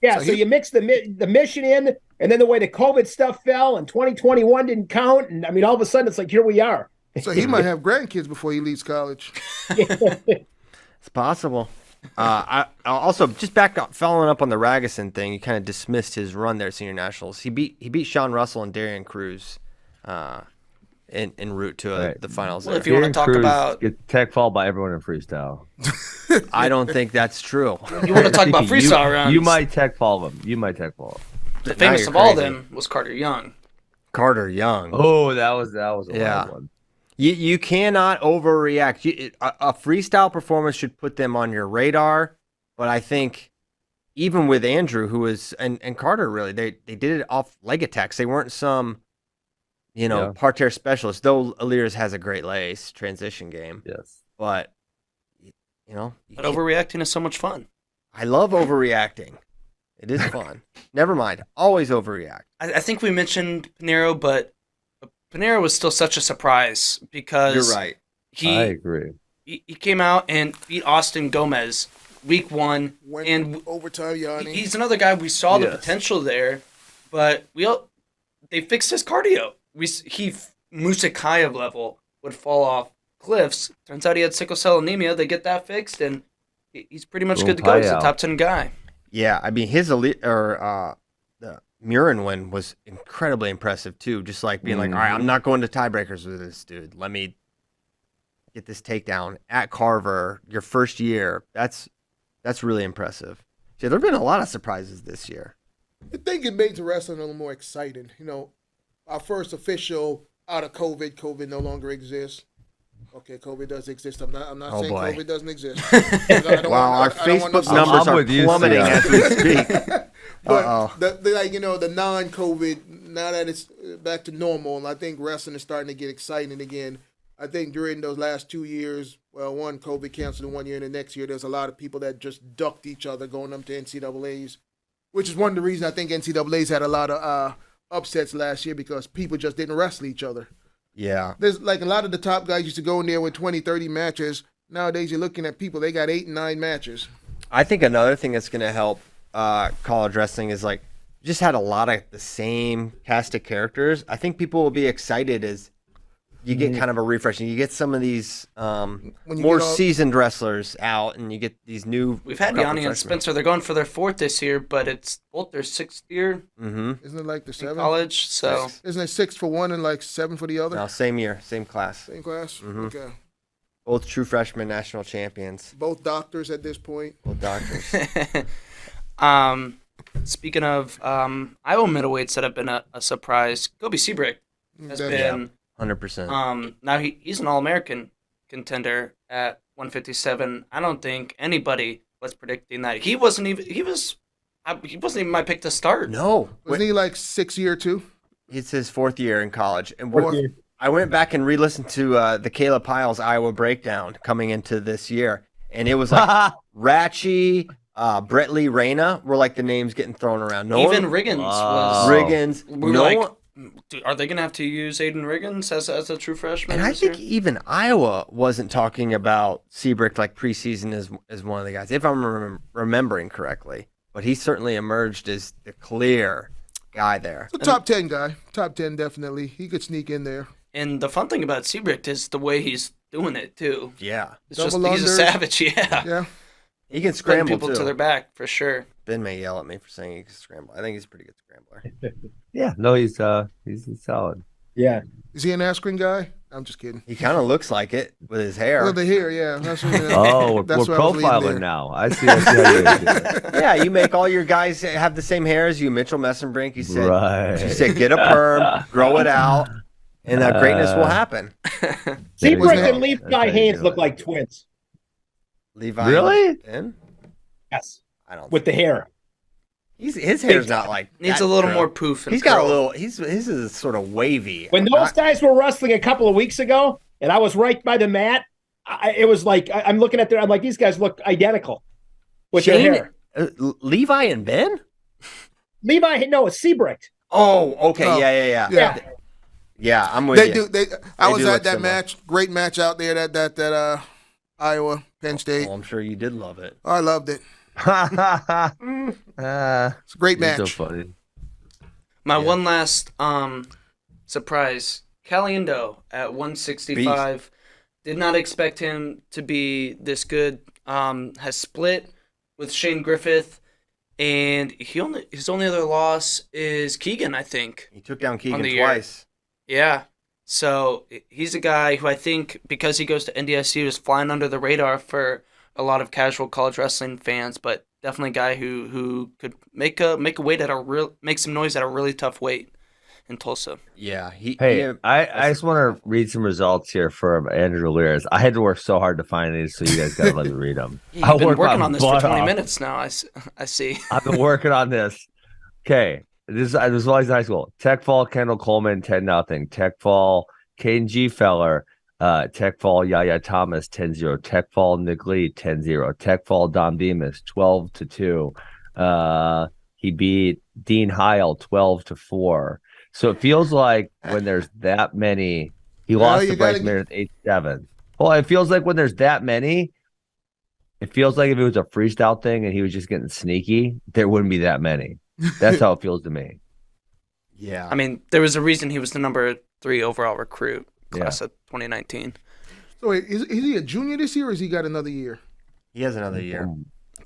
Yeah, so you mix the mission in, and then the way the COVID stuff fell, and 2021 didn't count, and I mean, all of a sudden it's like, here we are. So he might have grandkids before he leaves college. It's possible. I also just following up on the Ragusan thing. You kind of dismissed his run there at Senior Nationals. He beat Sean Russell and Darian Cruz en route to the finals. Well, if you want to talk about get tech fall by everyone in freestyle, I don't think that's true. You want to talk about freestyle rounds? You might tech fall them. The famous of all of them was Carter Young. Oh, that was a wild one. You cannot overreact. A freestyle performance should put them on your radar, but I think even with Andrew, who was and Carter, really they did it off leg attacks. They weren't some parterre specialist. Though Aliers has a great lace transition game. Yes, but but overreacting is so much fun. I love overreacting. It is fun. Never mind. Always overreact. I think we mentioned Pinheiro, but Pinheiro was still such a surprise because you're right. I agree. He came out and beat Austin Gomez week 1, and overtime. Yanni. He's another guy we saw the potential there, but they fixed his cardio. Musakayev level would fall off cliffs. Turns out he had sickle cell anemia. They get that fixed, and he's pretty much good to go. He's a top 10 guy. Yeah, I mean his the Murin win was incredibly impressive too. Just like being like, all right, I'm not going to tiebreakers with this dude. Let me get this takedown at Carver, your first year. That's really impressive. Yeah, there've been a lot of surprises this year. I think it made the wrestling a little more exciting. Our first official out of COVID. COVID no longer exists. Okay, COVID does exist. I'm not saying boy. COVID doesn't exist. Our Facebook numbers are plummeting as we speak. But the non-COVID, now that it's back to normal, and I think wrestling is starting to get exciting again. I think during those last 2 years, one, COVID canceled in 1 year, and the next year there's a lot of people that just ducked each other going up to NCAAs, which is one of the reasons I think NCAAs had a lot of upsets last year because people just didn't wrestle each other. Yeah. There's like a lot of the top guys used to go in there with 20, 30 matches. Nowadays you're looking at people, they got 8 and 9 matches. I think another thing that's going to help college wrestling is like just had a lot of the same cast of characters. I think people will be excited as you get kind of a refreshing. You get some of these more seasoned wrestlers out, and you get these new. We've had Yanni and Spencer. They're going for their 4th this year, but it's both their 6th year. Mm-hmm. Isn't it like the 7th? College, so. Isn't it 6 for one and like 7 for the other? No, same year, same class. Same class? Mm-hmm. Okay. Both true freshmen national champions. Both doctors at this point. Both doctors. Speaking of Iowa middleweights that have been a surprise, Kobe Seabrick has been 100%. Now he's an All-American contender at 157. I don't think anybody was predicting that. He wasn't even my pick to start. No, wasn't he like 6th year too? It's his 4th year in college, and I went back and re-listened to the Caleb Pyles Iowa breakdown coming into this year, and it was like Ratchie. Brett Lee Reyna were like the names getting thrown around. Even Riggins was. Riggins. We were like, are they going to have to use Aiden Riggins as a true freshman? And I think even Iowa wasn't talking about Seabrick like preseason as one of the guys, if I'm remembering correctly. But he certainly emerged as the clear guy there. A top 10 guy. Top 10 definitely. He could sneak in there. And the fun thing about Seabrick is the way he's doing it too. Yeah. It's just he's a savage, Yeah. He can scramble people to their back for sure. Ben may yell at me for saying he can scramble. I think he's a pretty good scrambler. Yeah, no, he's solid. Yeah. Is he an Askren guy? I'm just kidding. He kind of looks like it with his hair. Well, the hair, yeah. That's what, we're profiling now. I see how you do it. Yeah, you make all your guys have the same hair as you. Mitchell Messenbrink, you said, get a perm, grow it out, and greatness will happen. Seabrick and Levi Haynes look like twins. Levi really? Yes. I don't. With the hair. His hair's not like. Needs a little more poof. He's got a little. His is sort of wavy. When those guys were wrestling a couple of weeks ago, and I was right by the mat, it was like I'm looking at I'm like, these guys look identical with their hair. Levi and Ben. Levi, no, it's Seabrick. Oh, okay, oh, yeah. Yeah, I'm with you. I was at that match. Great match out there. That Iowa Penn State. Oh, I'm sure you did love it. I loved it. It's a great match. So funny. My one last surprise: Caliendo at 165. Beast. Did not expect him to be this good. Has split with Shane Griffith, and his only other loss is Keegan. I think he took down Keegan twice. Yeah. So he's a guy who I think, because he goes to NDSU, is flying under the radar for a lot of casual college wrestling fans, but definitely a guy who could make a weight make some noise at a really tough weight in Tulsa. Yeah. I just want to read some results here for Andrew Lears. I had to work so hard to find these, so you guys got to let me read them. I've been working on this for 20 minutes now. I see. I've been working on this. Okay. This was always in high school. Tech Fall, Kendall Coleman, 10-0. Tech Fall, Caden G. Feller. Tech Fall, Yaya Thomas, 10-0. Tech Fall, Nick Lee, 10-0. Tech Fall, Dom Demas, 12-2. He beat Dean Heil, 12-4. So it feels like when there's that many, he lost to Bryce Meredith 8-7. Well, it feels like when there's that many, it feels like if it was a freestyle thing and he was just getting sneaky, there wouldn't be that many. That's how it feels to me. Yeah. I mean, there was a reason he was the number 3 overall recruit class of 2019. So wait, is he a junior this year, or has he got another year? He has another year.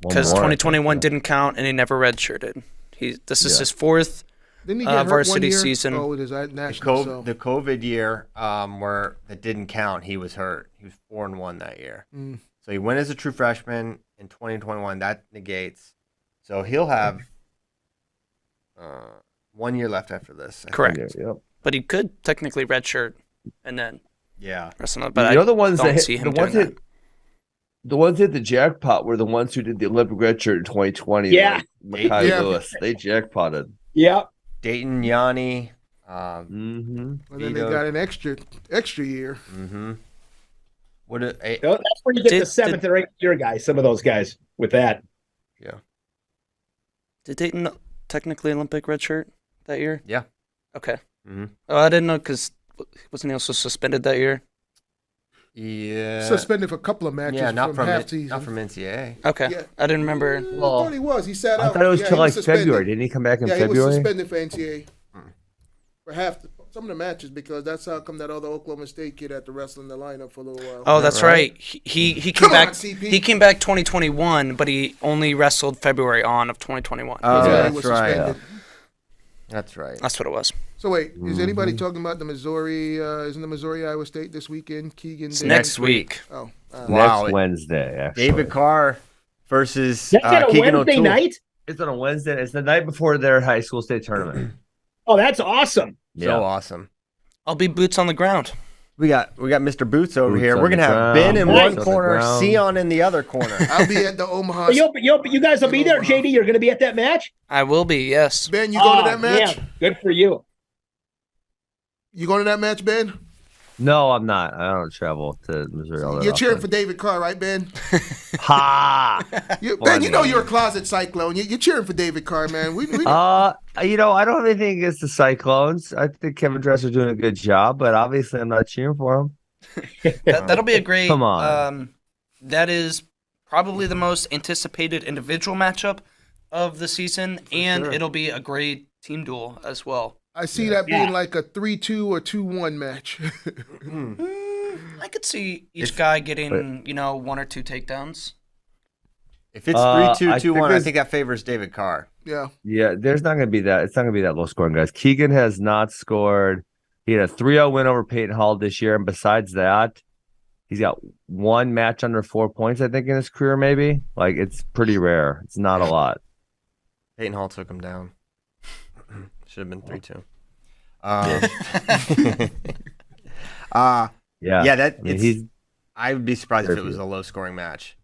Because 2021 didn't count, and he never redshirted. This is his 4th varsity season. Oh, it is national. The COVID year where it didn't count, he was hurt. He was 4-1 that year. So he went as a true freshman in 2021. That negates. So he'll have 1 year left after this. Correct. Yep. But he could technically redshirt and then wrestle. But the ones that see him doing that. The ones that hit the jackpot were the ones who did the Olympic redshirt in 2020. Yeah. Like Makai Lewis. They jackpotted. Yeah. Dayton Yanni. And then they got an extra year. Mm-hmm. That's where you get the 7th or 8th year guys, some of those guys with that. Yeah. Did Dayton technically Olympic redshirt that year? Yeah. Okay. Mm-hmm. Oh, I didn't know, because wasn't he also suspended that year? Yeah. Suspended for a couple of matches. Yeah, not from season. Not from NCAA. Okay. Yeah. I didn't remember. I thought he was. He sat out. I thought it was till like February. Didn't he come back in February? He was suspended for NCAA for Some of the matches, because that's how come that other Oklahoma State kid had to wrestle in the lineup for a little while. Oh, that's right. He came back. He came back 2021, but he only wrestled February of 2021. Oh, that's right. Yeah. That's right. That's what it was. So wait, is anybody talking about the Missouri? Isn't the Missouri Iowa State this weekend? Keegan. It's next week. Oh, wow. Next Wednesday. Actually. David Carr versus That's on a Keegan Wednesday O'Toole. night. It's on a Wednesday. It's the night before their high school state tournament. Oh, that's awesome. So awesome. I'll be boots on the ground. We got Mr. Boots over here. We're gonna have Ben in one corner, Sion in the other corner. I'll be at the Omaha. You guys will be there, JD. You're going to be at that match. I will be. Yes. Ben, you going to that match? Man, good for you. You going to that match, Ben? No, I'm not. I don't travel to Missouri. You're cheering for David Carr, right, Ben? Ha! Ben, you know you're a closet Cyclone. You're cheering for David Carr, man. I don't have anything against the Cyclones. I think Kevin Dresser's doing a good job, but obviously I'm not cheering for him. That'll be a great. Come on. That is probably the most anticipated individual matchup of the season, and it'll be a great team duel as well. I see that being like a 3-2 or 2-1 match. I could see each guy getting, one or two takedowns. If it's 3-2, 2-1, I think that favors David Carr. Yeah. Yeah, there's not going to be that. It's not going to be that low scoring, guys. Keegan has not scored. He had a 3-0 win over Peyton Hall this year, and besides that, he's got one match under 4 points, I think, in his career, maybe. Like, it's pretty rare. It's not a lot. Peyton Hall took him down. Should have been 3-2. I would be surprised if it was a low scoring match.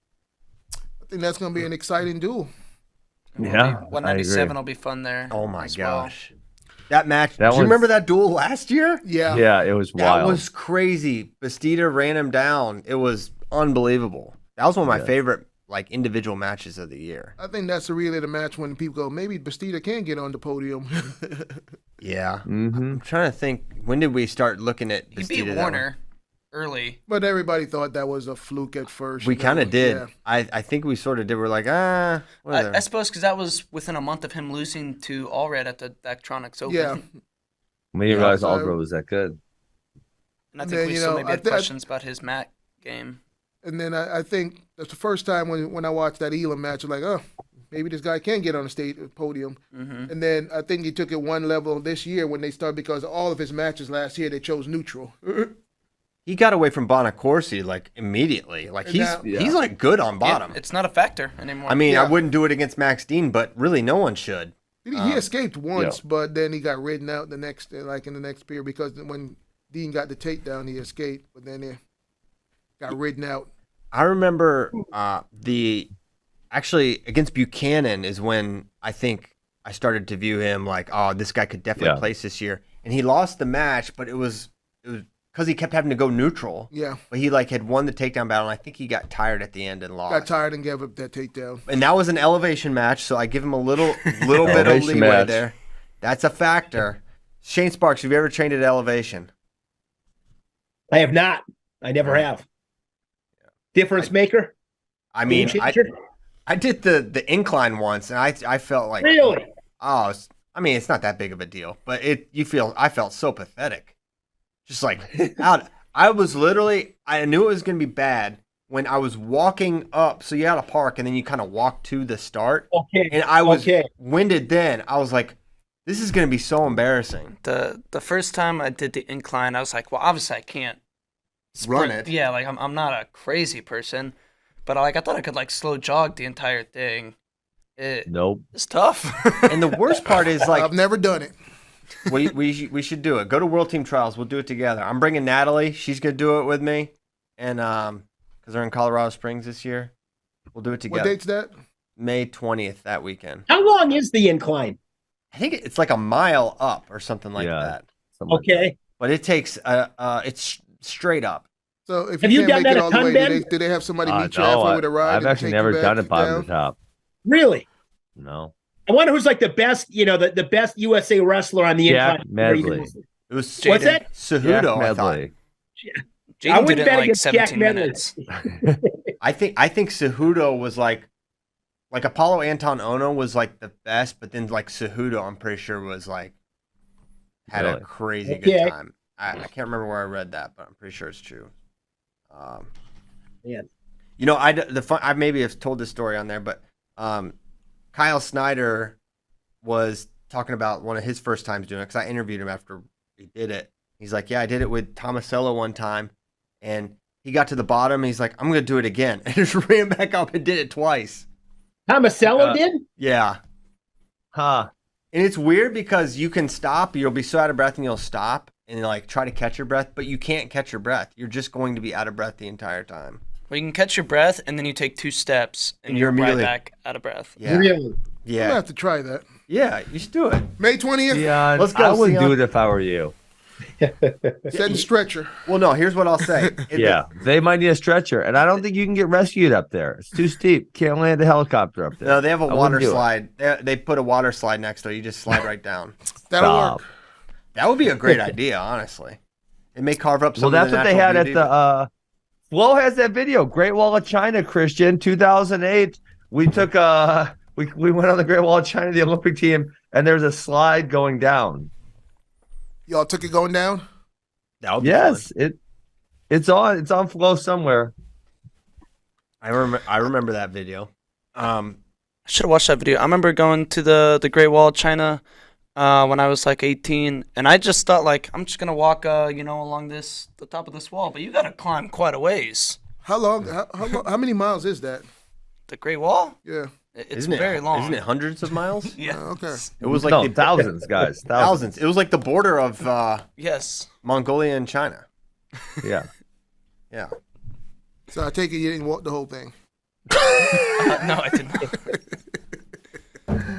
I think that's going to be an exciting duel. Yeah, 197 will be fun there. Oh my gosh. That match. Do you remember that duel last year? Yeah. Yeah, it was wild. That was crazy. Bastida ran him down. It was unbelievable. That was one of my favorite individual matches of the year. I think that's really the match when people go, maybe Bastida can get on the podium. Yeah. Mm-hmm. I'm trying to think, when did we start looking at Bastida? He beat Warner early. But everybody thought that was a fluke at first. We kind of did. Yeah. I think we sort of did. We're like, I suppose because that was within a month of him losing to Allred at the Daktronics Open. Yeah. We didn't realize Allred was that good. And I think we still maybe had questions about his mat game. And then I think that's the first time when I watched that Elam match, I'm like, oh, maybe this guy can get on the stage podium. Mm-hmm. And then I think he took it one level this year when they started, because all of his matches last year, they chose neutral. He got away from Bonacorsi immediately. He's good on bottom. It's not a factor anymore. I mean, I wouldn't do it against Max Dean, but really no one should. He escaped once, but then he got ridden out in the next period, because when Dean got the takedown, he escaped, but then he got ridden out. I remember actually against Buchanan is when I think I started to view him like, oh, this guy could definitely place this year. And he lost the match, but it was because he kept having to go neutral. Yeah. But he had won the takedown battle, and I think he got tired at the end and lost. Got tired and gave up that takedown. And that was an elevation match, so I give him a little bit of leeway there. That's a factor. Shane Sparks, have you ever trained at elevation? I have not. I never have. Difference maker? I mean, I did the incline once, and I felt like... Really? Oh, I mean, it's not that big of a deal, but I felt so pathetic. Just out. I was literally, I knew it was going to be bad when I was walking up. So you had a park, and then you kind of walk to the start. Okay. And I was winded then. I was like, this is going to be so embarrassing. The first time I did the incline, I was like, well, obviously I can't run it. Yeah, I'm not a crazy person, but I thought I could slow jog the entire thing. Nope. It's tough. And the worst part is I've never done it. We should do it. Go to World Team Trials. We'll do it together. I'm bringing Natalie. She's gonna do it with me, and because they're in Colorado Springs this year, we'll do it together. What date's that? May 20th, that weekend. How long is the incline? I think it's a mile up or something like that. Okay. But it takes it's straight up. So if you can't make it all the way, do they have somebody meet you halfway with a ride? I've actually never done it bottom to top. Really? No. I wonder who's the best, the best USA wrestler on the incline. Medley. It was what's that? Cejudo, I thought. Jaden did it in 17 minutes. I think Cejudo was like Apollo Anton Ono was the best, but then Cejudo, I'm pretty sure was had a crazy good time. I can't remember where I read that, but I'm pretty sure it's true. Yeah. You know, I maybe have told this story on there, but Kyle Snyder was talking about one of his first times doing it because I interviewed him after he did it. He's like, yeah, I did it with Tomasello one time, and he got to the bottom. And he's like, I'm going to do it again, and just ran back up and did it twice. Tomasello did? Yeah. Huh. And it's weird because you can stop. You'll be so out of breath, and you'll stop and like try to catch your breath, but you can't catch your breath. You're just going to be out of breath the entire time. Well, you can catch your breath, and then you take 2 steps, and you're right back out of breath. Yeah. Really? Yeah. I'm going to have to try that. Yeah, you should do it. May 20th? Sion, Let's go, I would Sion. do it if I were you. Send a stretcher. Well, no, here's what I'll say. They might need a stretcher, and I don't think you can get rescued up there. It's too steep. Can't land a helicopter up there. No, they have a water slide. They put a water slide next to it. You just slide right down. That'll work. That would be a great idea, honestly. It may carve up some. Well, that's what they had at the. Flo has that video, Great Wall of China, Christian, 2008. We took we went on the Great Wall of China, the Olympic team, and there's a slide going down. Y'all took it going down? Yes, fun. It's on Flo somewhere. I remember that video. I should have watched that video. I remember going to the Great Wall of China when I was like 18, and I just thought like I'm just gonna walk along the top of this wall, but you gotta climb quite a ways. How long? How many miles is that? The Great Wall? Yeah. It's very long. Isn't it hundreds of miles? Yeah. Okay. It was like thousands, guys. Thousands. It was like the border of yes, Mongolia and China. Yeah. Yeah. So I take it you didn't walk the whole thing. No, I did not.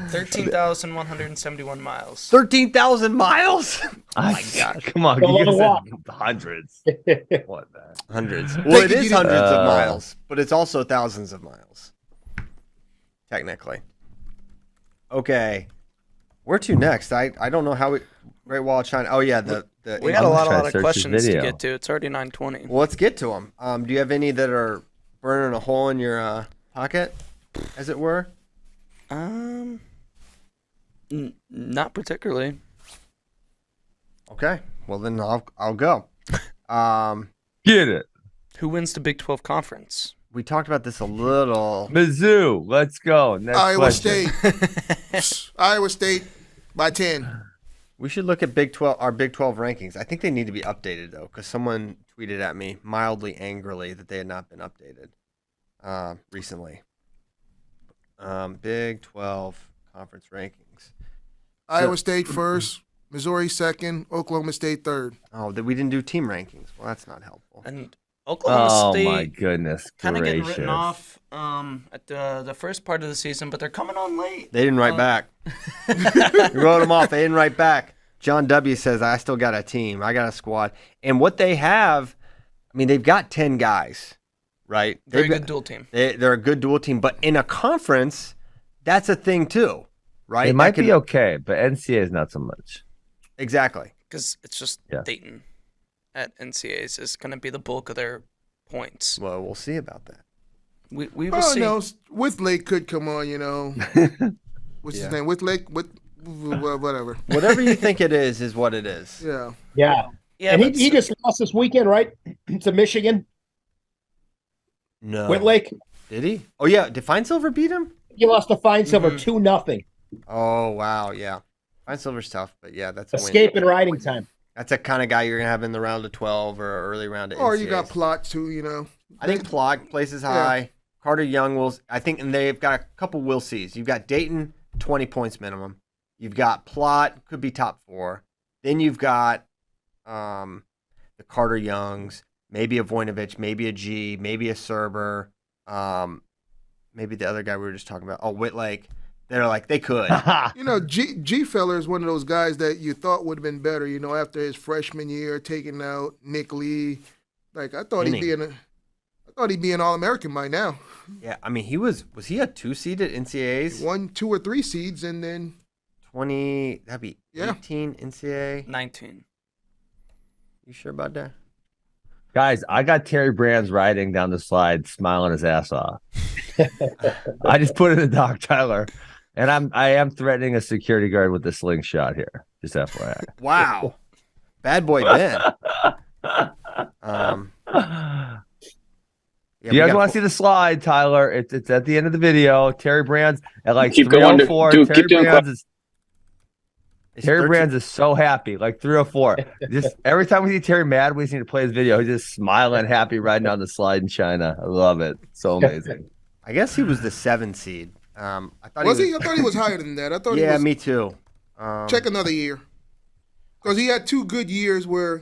13,171 miles. 13,000 miles? Oh my God! Come on, you said hundreds. What the? Hundreds. Well, it is hundreds of miles, but it's also thousands of miles. Technically. Okay. Where to next? I don't know how we. Great Wall of China. Oh yeah, we got a lot of questions to get to. It's already 9:20. Well, let's get to them. Do you have any that are burning a hole in your pocket, as it were? Not particularly. Okay. Well, then I'll go. Get it. Who wins the Big 12 conference? We talked about this a little. Mizzou. Let's go. Next Iowa question. State. Iowa State by 10. We should look at our Big 12 rankings. I think they need to be updated though, because someone tweeted at me mildly angrily that they had not been updated recently. Big 12 conference rankings. Iowa State first, Missouri second, Oklahoma State third. Oh, that we didn't do team rankings. Well, that's not helpful. And Oklahoma State. Oh my goodness! Kind of getting written off at the first part of the season, but they're coming on late. They didn't write back. You wrote them off. They didn't write back. John W. says, I still got a team. I got a squad. And what they have, I mean, they've got 10 guys, right? Very good dual team. They're a good dual team. But in a conference, that's a thing too, right? It might be okay, but NCAA is not so much. Exactly. Because it's just Dayton at NCAAs is going to be the bulk of their points. Well, we'll see about that. We will see. No, Withlake could come on, What's his name? Withlake? Whatever. Whatever you think it is what it is. Yeah. Yeah. Yeah. And he just lost this weekend, right? To Michigan. No. Whitlake. Did he? Oh, yeah. Did Fine Silver beat him? He lost to Fine Silver 2-0. Oh, wow. Yeah. Fine Silver's tough, but yeah, that's a escape win. and riding time. That's a kind of guy you're going to have in the round of 12 or early round of Or NCAAs. you got Plot, too, I think Plot places high. Yeah. Carter Young and they've got a couple will sees. You've got Dayton, 20 points minimum. You've got Plot, could be top 4. Then you've got the Carter Youngs, maybe a Voinovich, maybe a G, maybe a Serber, maybe the other guy we were just talking about. Oh, Whitlake. They're like, they could. G Feller is one of those guys that you thought would have been better, after his freshman year, taking out Nick Lee. Like, I thought he'd be an All-American by now. Yeah, I mean, was he a 2 seed at NCAAs? 1, 2, or 3 seeds, and then 20. That'd be 18 NCAA. 19. You sure about that? Guys, I got Terry Brands riding down the slide, smiling his ass off. I just put in the Doc Tyler, and I am threatening a security guard with a slingshot here. Just FYI. Wow. Bad boy Ben. Yeah, you guys want to see the slide, Tyler? It's at the end of the video. Terry Brands at like Keep going, 304. dude. Terry Keep doing Terry Brands is so happy, like 304. Just every time we see Terry mad, we just need to play his video. He's just smiling, happy, riding down the slide in China. I love it. So amazing. I guess he was the 7 seed. I thought he? I thought he was higher than that. I thought. Yeah, he was... me too. Check another year, because he had 2 good years where.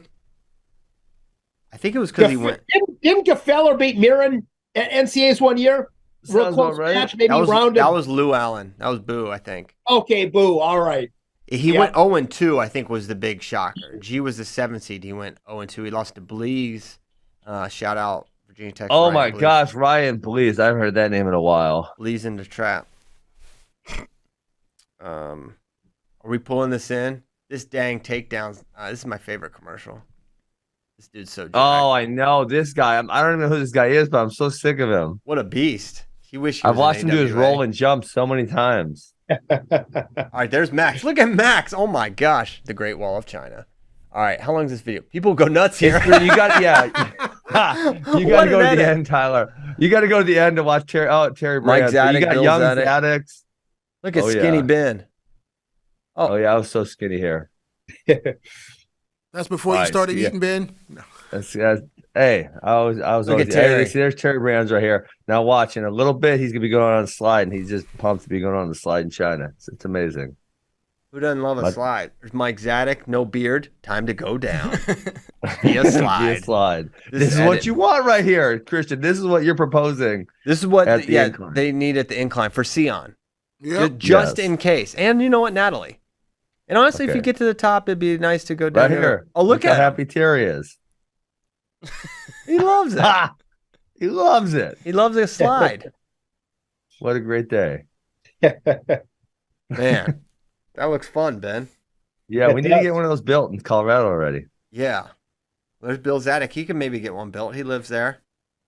I think it was because he went. Didn't Gefeller beat Mirren at NCAA's one year? Real close match, maybe rounded. That was Lou Allen. That was Boo, I think. Okay, Boo. All right. He went 0-2, I think, was the big shocker. G was the 7 seed. He went 0-2. He lost to Blees. Shout out Virginia Tech. Oh, my gosh, Ryan Blees. I haven't heard that name in a while. Blees in the trap. Are we pulling this in? This dang takedowns. This is my favorite commercial. This dude's so jacked. Oh, I know this guy. I don't even know who this guy is, but I'm so sick of him. What a beast. I've watched him do his roll and jump so many times. All right, there's Max. Look at Max. Oh my gosh, the Great Wall of China. All right, how long is this video? People go nuts here. You got you got to go to the end, Tyler. You got to go to the end to watch Terry Brands. Mike Zadek, you got Bill young Zadek. Zadeks. Look at Skinny Ben. Oh yeah, I was so skinny here. That's before you started eating, Ben. No. Hey, I was Look always, at Terry. hey, see, there's Terry Brands right here. Now watch, in a little bit, he's gonna be going on a slide, and he's just pumped to be going on the slide in China. It's amazing. Who doesn't love a slide? There's Mike Zadek, no beard, time to go down. Be a slide. Be a slide. This is what you want right here, Christian. This is what you're proposing. This is what they need at the incline for Sion. Yep. Just in case. And you know what, Natalie? And honestly, if you get to the top, it'd be nice to go down right here. Oh, look how at happy Terry is. He loves it. He loves it. He loves a slide. What a great day. Man, that looks fun, Ben. Yeah, we need to get one of those built in Colorado already. Yeah. There's Bill Zadek. He can maybe get one built. He lives there.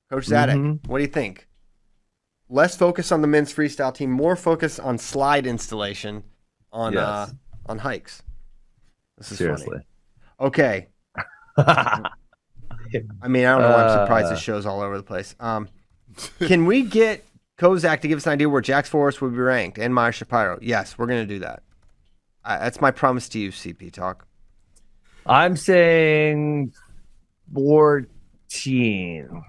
Coach Zadek, what do you think? Less focus on the men's freestyle team, more focus on slide installation on hikes. This is seriously funny. Okay. I mean, I don't know why I'm surprised this show's all over the place. Can we get Kozak to give us an idea where Jax Forrest would be ranked and Meyer Shapiro? Yes, we're going to do that. That's my promise to you, CP Talk. I'm saying 14.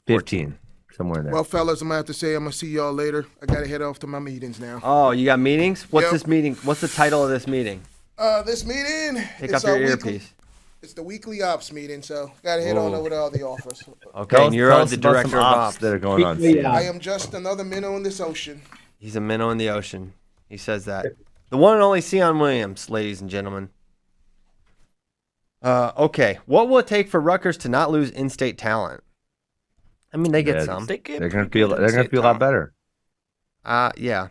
15. Somewhere in there. Well, fellas, I'm going to have to say I'm going to see y'all later. I got to head off to my meetings now. Oh, you got meetings? What's this meeting? What's the title of this meeting? This meeting... Pick up your earpiece. It's the weekly ops meeting, so got to head on over to all the office. Okay, and you're the director of ops that are going on. I am just another minnow in this ocean. He's a minnow in the ocean. He says that. The one and only Sion Williams, ladies and gentlemen. Okay, what will it take for Rutgers to not lose in-state talent? I mean, they get some. They're going to feel a lot better. Yeah.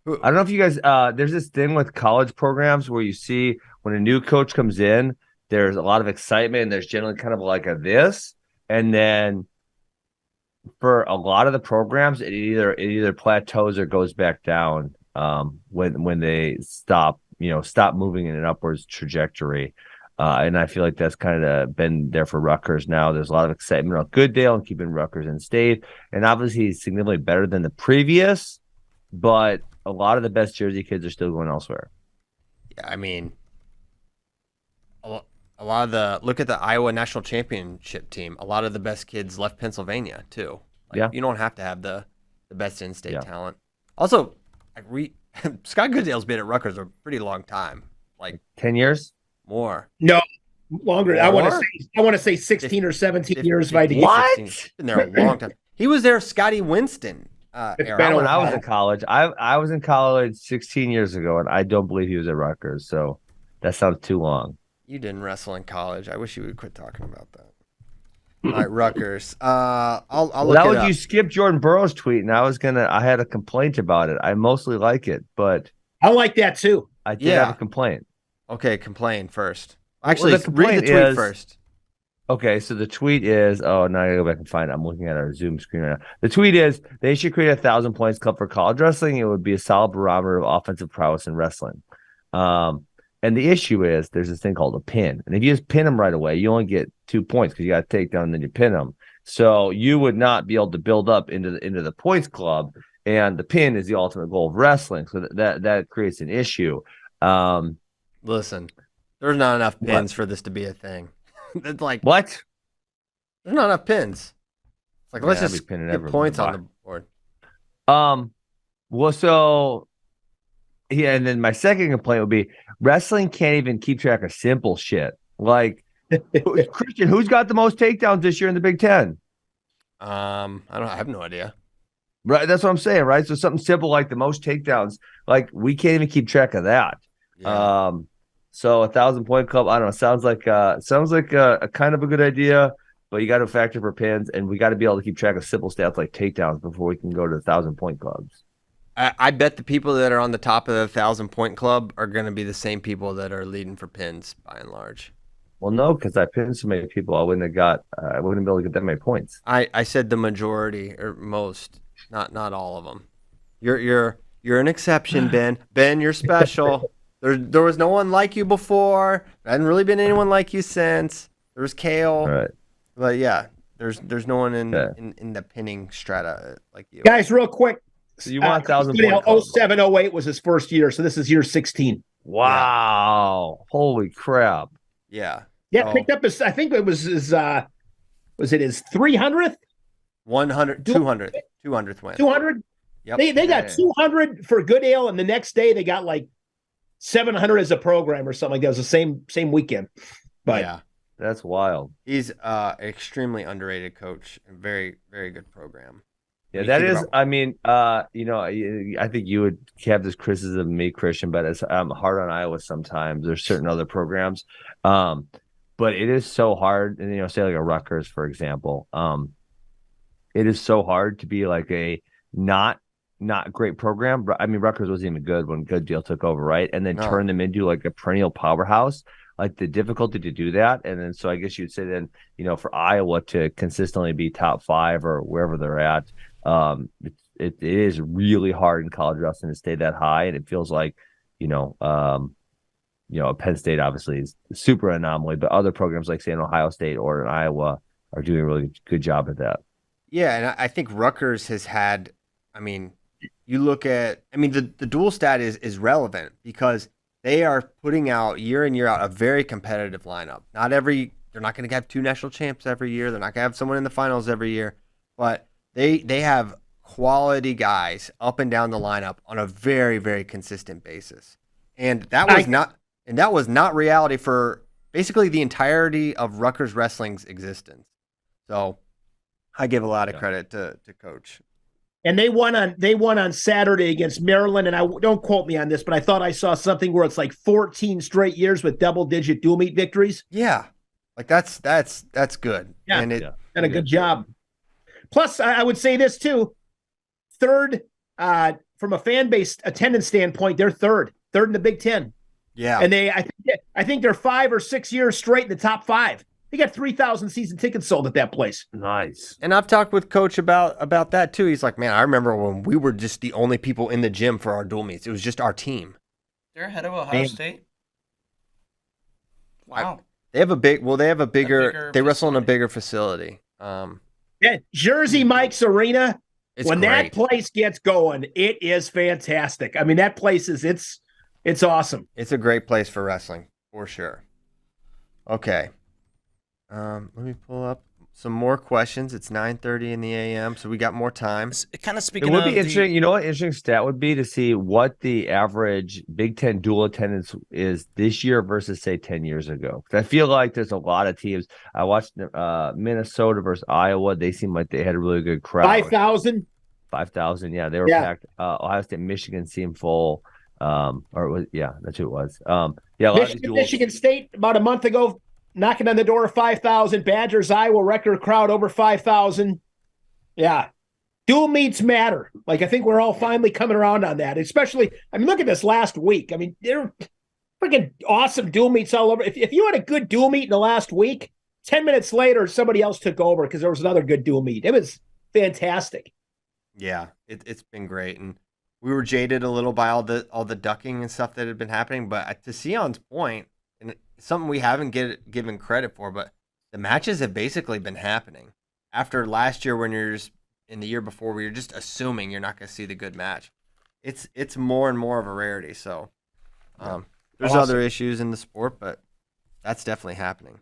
I don't know if you guys. There's this thing with college programs where you see when a new coach comes in, there's a lot of excitement, and there's generally kind of like a this, and then for a lot of the programs, it either plateaus or goes back down when they stop moving in an upwards trajectory. And I feel like that's kind of been there for Rutgers now. There's a lot of excitement on Goodale and keeping Rutgers in state, and obviously he's significantly better than the previous, but a lot of the best Jersey kids are still going elsewhere. Yeah, I mean, a lot of look at the Iowa National Championship team. A lot of the best kids left Pennsylvania too. You don't have to have the best in-state talent. Also, Scott Goodale's been at Rutgers a pretty long time, like 10 years. More. No, longer. More? I want to say 16 or 17 years. What? Been there a long time. He was there, Scotty Winston. When I was in college. I was in college 16 years ago, and I don't believe he was at Rutgers. So that sounds too long. You didn't wrestle in college. I wish you would quit talking about that. All right, Rutgers. I'll look it up. You skipped Jordan Burroughs' tweet, and I had a complaint about it. I mostly like it, but I like that too. I did have a complaint. Okay, complain first. Actually, read the tweet first. Okay, so the tweet is, now I gotta go back and find it. I'm looking at our Zoom screen right now. The tweet is, they should create 1,000 points club for college wrestling. It would be a solid barometer of offensive prowess in wrestling. And the issue is there's this thing called a pin. And if you just pin them right away, you only get 2 points because you got to take down and then you pin them. So you would not be able to build up into the points club. And the pin is the ultimate goal of wrestling. So that creates an issue. Listen, there's not enough pins for this to be a thing. It's like, what? There's not enough pins. It's like, let's just get points on the board. Well, so yeah, and then my second complaint would be wrestling can't even keep track of simple shit. Like, Christian, who's got the most takedowns this year in the Big Ten? I have no idea. Right, that's what I'm saying, right? So something simple like the most takedowns, like we can't even keep track of that. Yeah. So 1,000-point club, I don't know. Sounds like a kind of a good idea, but you got to factor for pins, and we got to be able to keep track of simple stats like takedowns before we can go to the 1,000-point clubs. I bet the people that are on the top of the 1,000-point club are going to be the same people that are leading for pins by and large. Well, no, because I pinned so many people, I wouldn't be able to get that many points. I said the majority or most, not all of them. You're an exception, Ben. Ben, you're special. There was no one like you before. There hadn't really been anyone like you since. There was Kale. Right. But yeah, there's no one in the pinning strata like you. Guys, real quick. So you want 1,000 07, 08 was his first year, so this is year 16. Wow. Yeah. Holy crap. Yeah. Yeah, so, picked up his, I think it was his, was it his 300th? 200th win. 200? Yep. They got 200 for Goodale, and the next day they got like 700 as a program or something like that. It was the same weekend. But yeah, that's wild. He's an extremely underrated coach and very, very good program. Yeah, that is. I mean, I think you would have this criticism of me, Christian, but I'm hard on Iowa sometimes. There's certain other programs, but it is so hard. And say like a Rutgers, for example, it is so hard to be like a not great program. I mean, Rutgers wasn't even good when Goodale took over, right? And then turn them into like a perennial powerhouse. Like the difficulty to do that, and then so I guess you'd say then for Iowa to consistently be top 5 or wherever they're at. It is really hard in college wrestling to stay that high, and it feels like, Penn State obviously is a super anomaly, but other programs like say in Ohio State or in Iowa are doing a really good job at that. Yeah, and I think Rutgers has had. I mean, you look at. I mean, the dual stat is relevant because they are putting out year in year out a very competitive lineup. They're not going to have 2 national champs every year. They're not going to have someone in the finals every year, but They have quality guys up and down the lineup on a very, very consistent basis. And that was not reality for basically the entirety of Rutgers Wrestling's existence. So I give a lot of credit to Coach. And they won on Saturday against Maryland. And I don't quote me on this, but I thought I saw something where it's like 14 straight years with double-digit dual meet victories. Yeah. Like that's good. Yeah. And a good job. Plus, I would say this too. Third, from a fan base attendance standpoint, they're third in the Big Ten. Yeah, and I think they're 5 or 6 years straight in the top 5. They got 3,000 season tickets sold at that place. Nice. And I've talked with Coach about that too. He's like, man, I remember when we were just the only people in the gym for our dual meets. It was just our team. They're ahead of Ohio State. Wow. They have a bigger. They wrestle in a bigger facility. Yeah, Jersey Mike's Arena. When great. That place gets going, it is fantastic. I mean, that place it's awesome. It's a great place for wrestling for sure. Okay, let me pull up some more questions. It's 9:30 in the a.m., so we got more time. It kind of speaking. It would be interesting. You know what interesting stat would be to see what the average Big Ten dual attendance is this year versus say 10 years ago. Because I feel like there's a lot of teams. I watched Minnesota versus Iowa. They seemed like they had a really good crowd. 5,000. 5,000. Yeah, they were packed. Ohio State, Michigan seemed full. That's who it was. Michigan State about a month ago. Knocking on the door of 5,000. Badgers, Iowa, record crowd over 5,000. Yeah. Dual meets matter. Like, I think we're all finally coming around on that. Especially, I mean, look at this last week. I mean, they're freaking awesome dual meets all over. If you had a good dual meet in the last week, 10 minutes later, somebody else took over because there was another good dual meet. It was fantastic. Yeah, it's been great. And we were jaded a little by all the ducking and stuff that had been happening. But to Sion's point, and something we haven't given credit for, but the matches have basically been happening after last year when you're just in the year before where you're just assuming you're not going to see the good match. It's more and more of a rarity. So there's other issues in the sport, but that's definitely happening.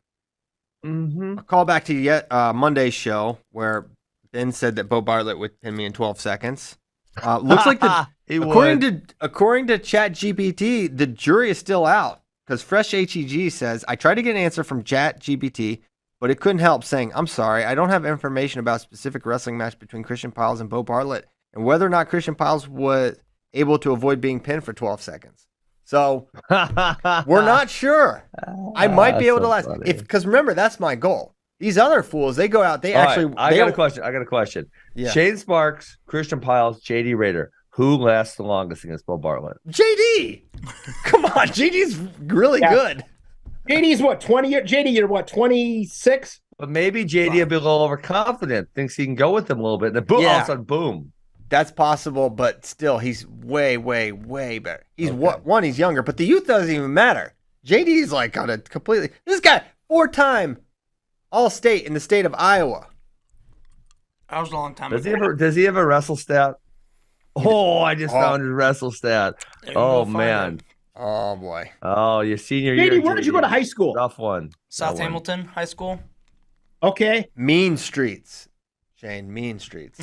Mm-hmm. I'll call back to yet Monday's show where Ben said that Bo Bartlett would pin me in 12 seconds. Looks like according to ChatGPT, the jury is still out because Fresh HEG says I tried to get an answer from ChatGPT, but it couldn't help saying, "I'm sorry, I don't have information about a specific wrestling match between Christian Pyles and Bo Bartlett and whether or not Christian Pyles was able to avoid being pinned for 12 seconds." So we're not sure. I might be able to last because remember that's my goal. These other fools, they go out. I got a question. Yeah. Shane Sparks, Christian Pyles, JD Rader. Who lasts the longest against Bo Bartlett? JD. Come on, JD's really good. JD's what, 20 years? JD, you're what, 26? But maybe JD will be a little overconfident, thinks he can go with them a little bit, and then boom, all of a sudden, boom. That's possible, but still, he's way, way, way better. He's he's younger, but the youth doesn't even matter. JD's like on a completely. This guy 4-time All-State in the state of Iowa. That was a long time ago. Does he have a wrestle stat? Oh, I just found his wrestle stat. Oh man. Oh boy. Oh, your senior year. JD, where did you go to high school? Tough one. South Hamilton High School. Okay. Mean streets, Shane. Mean streets.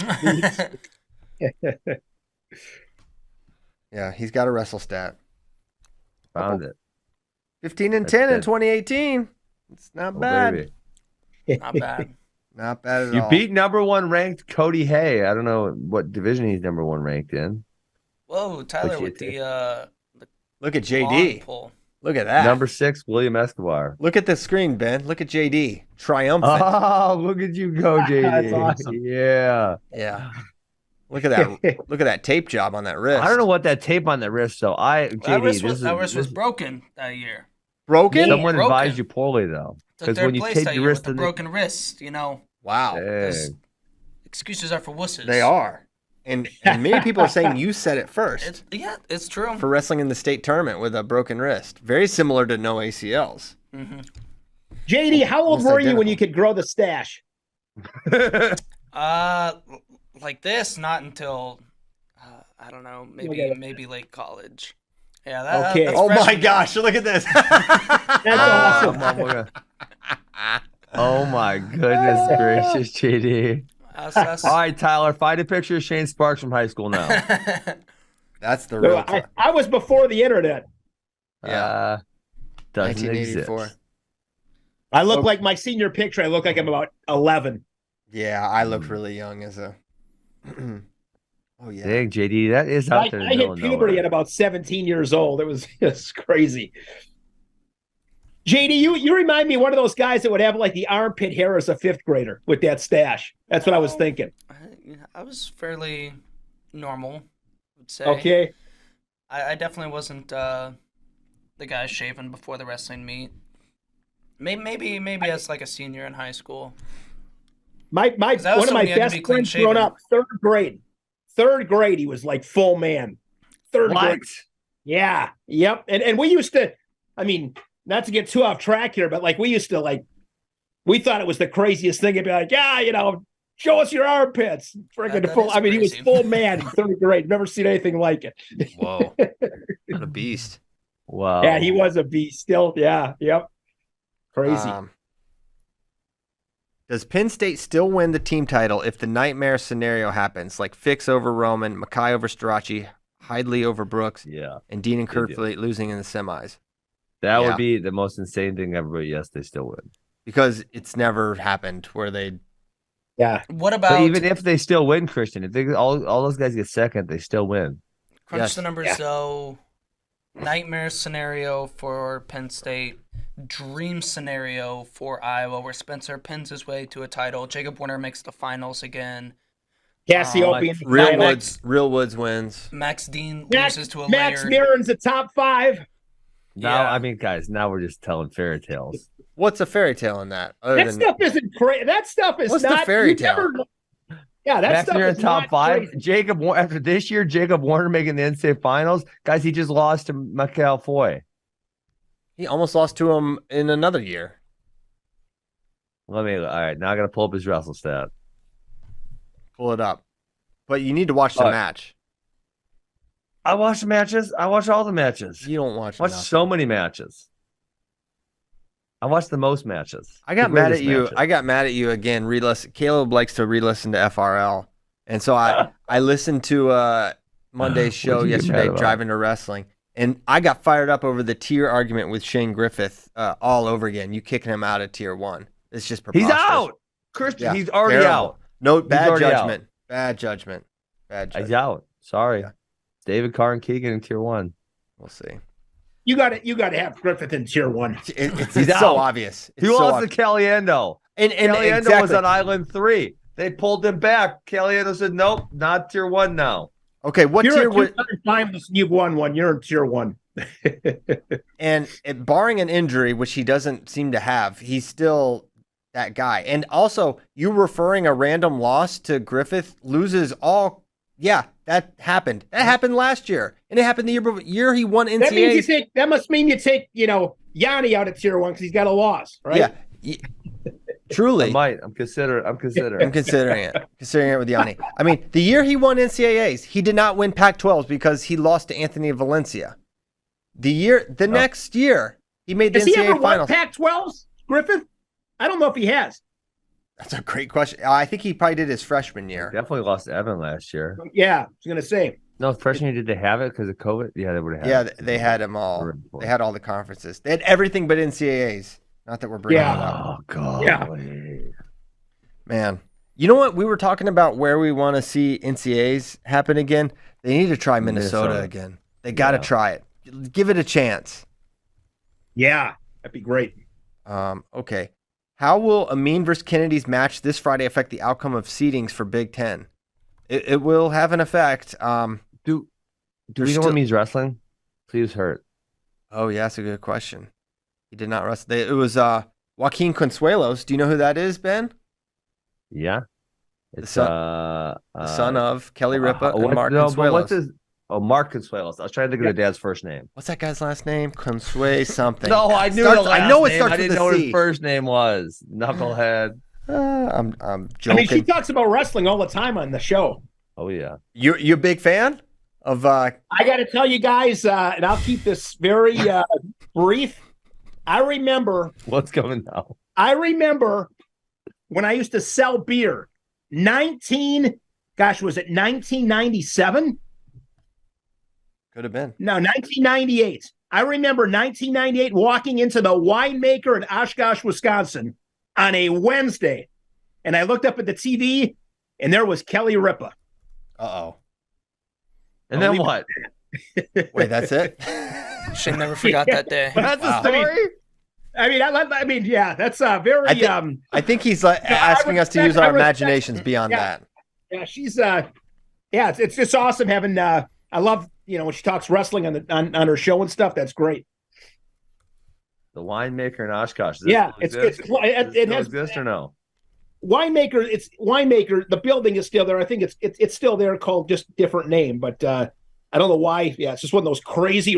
Yeah, he's got a wrestle stat. Found it. 15 and 10 in 2018. It's not bad. Baby. Not bad. Not bad at You all. beat number 1 ranked Cody Hay. I don't know what division he's number 1 ranked in. Whoa, Tyler with the look at JD. Pull. Look at that. Number 6, William Escobar. Look at the screen, Ben. Look at JD. Triumphant. Oh, look at you go, JD. That's awesome. Yeah. Yeah. Look at that. Look at that tape job on that wrist. I don't know what that tape on that wrist, though. That wrist was broken that year. Broken? Someone advised you poorly, though. Because when you tape your wrist with a broken wrist, Wow. Excuses are for wusses. They are. And many people are saying you said it first. It's true. For wrestling in the state tournament with a broken wrist. Very similar to no ACLs. Mm-hmm. JD, how old were you when you could grow the stash? Like this, not until I don't know, maybe late college. Yeah, that's oh my gosh, look at this. That's awesome. Oh my goodness gracious, JD. All right, Tyler, find a picture of Shane Sparks from high school now. That's the real I was before the internet. Yeah. Doesn't 1984. exist. I look like my senior picture. I look like I'm about 11. Yeah, I looked really young as a. Oh yeah. Dang, JD, that is out there. I hit puberty at about 17 years old. It was just crazy. JD, you remind me of one of those guys that would have like the armpit hair as a 5th grader with that stash. That's what I was thinking. I was fairly normal, I would say. Okay. I definitely wasn't the guy shaving before the wrestling meet. Maybe as like a senior in high school. One of my best friends growing up, 3rd grade. 3rd grade, he was like full man. 3rd grade. Yeah. Yep. And we used to, I mean, not to get too off track here, but like we used to we thought it was the craziest thing. It'd be like, show us your armpits. He was full man in 3rd grade. Never seen anything like it. Whoa. What a beast. Wow. Yeah, he was a beast still. Yeah. Yep. Crazy. Does Penn State still win the team title if the nightmare scenario happens, like Fix over Roman, Mackay over Strachey, Hidley over Brooks, and Dean and Kirkfleet losing in the semis? That would be the most insane thing ever, but yes, they still win. Because it's never happened where they... Yeah. What about... But even if they still win, Christian, if all those guys get second, they still win. Crunch the numbers, though. Nightmare scenario for Penn State. Dream scenario for Iowa, where Spencer pins his way to a title. Jacob Warner makes the finals again. Cassiopeia. Real Woods wins. Max Dean loses to a Max Mirren's a top 5. Now, I mean, guys, now we're just telling fairy tales. What's a fairy tale in that? Stuff isn't crazy. That stuff is What's not. the fairy tale? Yeah, that's Back in top 5. Crazy. After this year, Jacob Warner making the NCAA finals. Guys, he just lost to Michael Foy. He almost lost to him in another year. All right, now I got to pull up his wrestle stat. Pull it up. But you need to watch the match. I watch the matches. I watch all the matches. You don't watch. I watch so many matches. I watched the most matches. I got mad at you. I got mad at you again. Caleb likes to re-listen to FRL, and so I listened to Monday's show yesterday, driving to wrestling, and I got fired up over the tier argument with Shane Griffith all over again. You kicking him out of tier 1? It's just preposterous. He's out, Christian. He's already out. No, bad judgment. Bad judgment. He's out. Sorry, yeah. David Carr and Keegan in tier 1. We'll see. You got to have Griffith in tier 1. It's so obvious. He lost to Caliendo. And Caliendo exactly. was on Island 3. They pulled him back. Caliendo said, "Nope, not tier 1 now." Okay, what you're tier would you've won one? You're in tier 1. And barring an injury, which he doesn't seem to have, he's still that guy. And also, you referring a random loss to Griffith loses all. Yeah, that happened. That happened last year, and it happened the year he won NCAAs. That must mean you take Yanni out of tier 1 because he's got a loss, right? Yeah. Truly, I might. I'm considering it with Yanni. I mean, the year he won NCAAs, he did not win Pac-12s because he lost to Anthony Valencia. The next year, he made the NCAA finals. Has he ever won Pac-12s, Griffith? I don't know if he has. That's a great question. I think he probably did his freshman year. Definitely lost to Evan last year. Yeah, I was going to say. No, freshman year, did they have it because of COVID? Yeah, they would have had it. Yeah, they had them all. They had all the conferences. They had everything but NCAAs. Not that we're bringing it up. Oh, God. Yeah. Man. You know what? We were talking about where we want to see NCAAs happen again. They need to try Minnesota again. They got to try it. Give it a chance. Yeah, that'd be great. Okay. How will Amin versus Kennedy's match this Friday affect the outcome of seedings for Big Ten? It will have an effect. Do we know when he's wrestling? He was hurt. Oh, yeah, that's a good question. He did not wrestle. It was Joaquin Consuelos. Do you know who that is, Ben? Yeah. It's the son of Kelly Ripa and Mark Consuelos. What's his? Oh, Mark Consuelos. I was trying to think of the dad's first name. What's that guy's last name? Consue something. No, I knew the last name. I know it starts with a C. I didn't know what his first name was. Knucklehead. I'm joking. I mean, she talks about wrestling all the time on the show. Oh, yeah. You a big fan of... I got to tell you guys, and I'll keep this very brief. I remember... What's coming now? I remember when I used to sell beer. Was it 1997? Could have been. No, 1998. I remember 1998 walking into the winemaker in Oshkosh, Wisconsin on a Wednesday. And I looked up at the TV, and there was Kelly Ripa. Uh-oh. And then what? Wait, that's it? Shane never forgot that day. That's a story? I mean, yeah, that's very... I think he's asking us to use our imaginations beyond that. Yeah, she's... it's just awesome having... I love... when she talks wrestling on her show and stuff, that's great. The winemaker in Oshkosh. It has exist or no? Winemaker. The building is still there. I think it's still there, called just different name. But I don't know why. Yeah, it's just one of those crazy,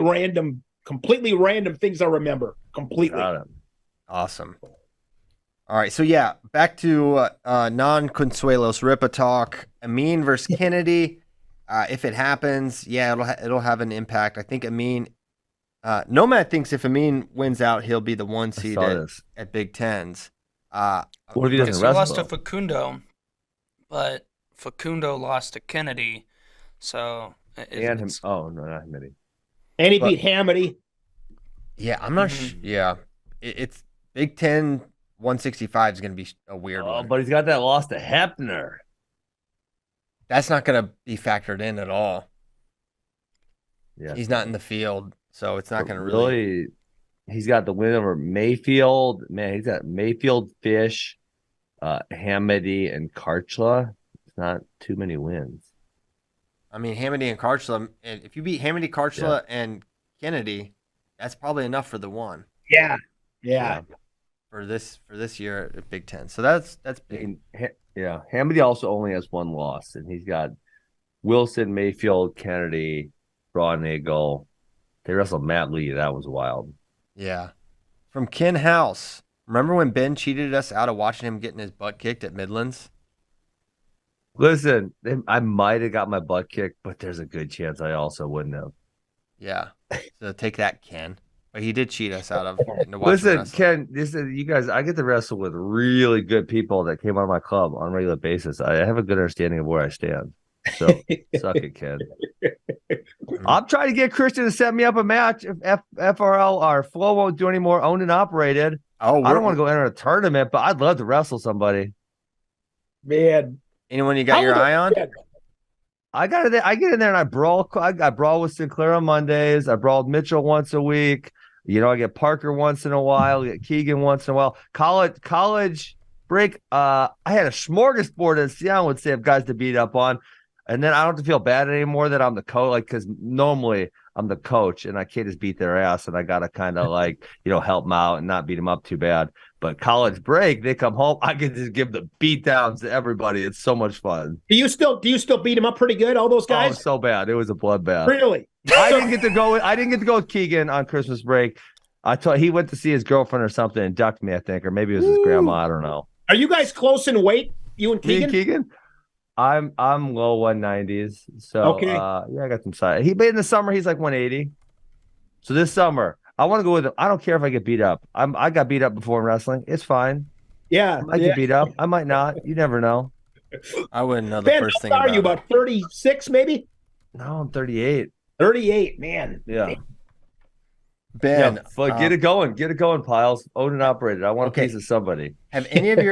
completely random things I remember completely. Awesome. All right, so yeah, back to non-Consuelos Ripa talk. Amin versus Kennedy. If it happens, yeah, it'll have an impact. I think Amin, Nomad thinks if Amin wins out, he'll be the 1 seed at Big Tens. What if he doesn't wrestle? He lost to Facundo, but Facundo lost to Kennedy, so and him. Oh no, not Hamidi. And he beat Hamidi. Yeah, I'm not sure. Yeah, it's Big Ten 165 is going to be a weird one. But he's got that loss to Hepner. That's not going to be factored in at all. Yeah, he's not in the field, so it's not going to really. He's got the win over Mayfield. Man, he's got Mayfield, Fish, Hamidi, and Karchla. It's not too many wins. I mean, Hamidi and Karchla. If you beat Hamidi, Karchla, and Kennedy, that's probably enough for the 1. Yeah. For this year at Big Ten. So that's big. Yeah, Hamady also only has one loss, and he's got Wilson, Mayfield, Kennedy, Braunagel. They wrestled Matt Lee. That was wild. Yeah. From Ken House. Remember when Ben cheated us out of watching him getting his butt kicked at Midlands? Listen, I might have got my butt kicked, but there's a good chance I also wouldn't have. Yeah. So take that, Ken. But he did cheat us out of getting to watch Listen, Ken, you guys, I get to wrestle with really good people that came out of my club on a regular basis. I have a good understanding of where I stand. So suck it, Ken. I'm trying to get Christian to set me up a match if FRL or Flow won't do any more owned and operated. Oh, I don't want to go enter a tournament, but I'd love to wrestle somebody. Man. Anyone you got your eye on? I got it. I get in there and I brawl. I brawl with Sinclair on Mondays. I brawled Mitchell once a week. You know, I get Parker once in a while. I get Keegan once in a while. College break. I had a smorgasbord, as Sion would say, of guys to beat up on. And then I don't have to feel bad anymore that I'm the coach. Like, because normally I'm the coach and I can't just beat their ass, and I got to kind of help them out and not beat them up too bad. But college break, they come home, I can just give the beat downs to everybody. It's so much fun. Do you still beat them up pretty good, all those guys? Oh, so bad. It was a bloodbath. Really? I didn't get to go with Keegan on Christmas break. He went to see his girlfriend or something and ducked me, I think, or maybe it was his grandma. I don't know. Are you guys close in weight, you and Keegan? Me and Keegan? I'm low 190s. So okay. I got some size. In the summer he's like 180. So this summer I want to go with him. I don't care if I get beat up. I got beat up before in wrestling. It's fine. Yeah. I might get beat up. I might not. You never know. I wouldn't know the first thing. How are you, about 36 maybe? No, I'm 38. 38, man. Yeah. Ben, get it going. Get it going, Pyles. Owned and operated. I want a piece of somebody. Have any of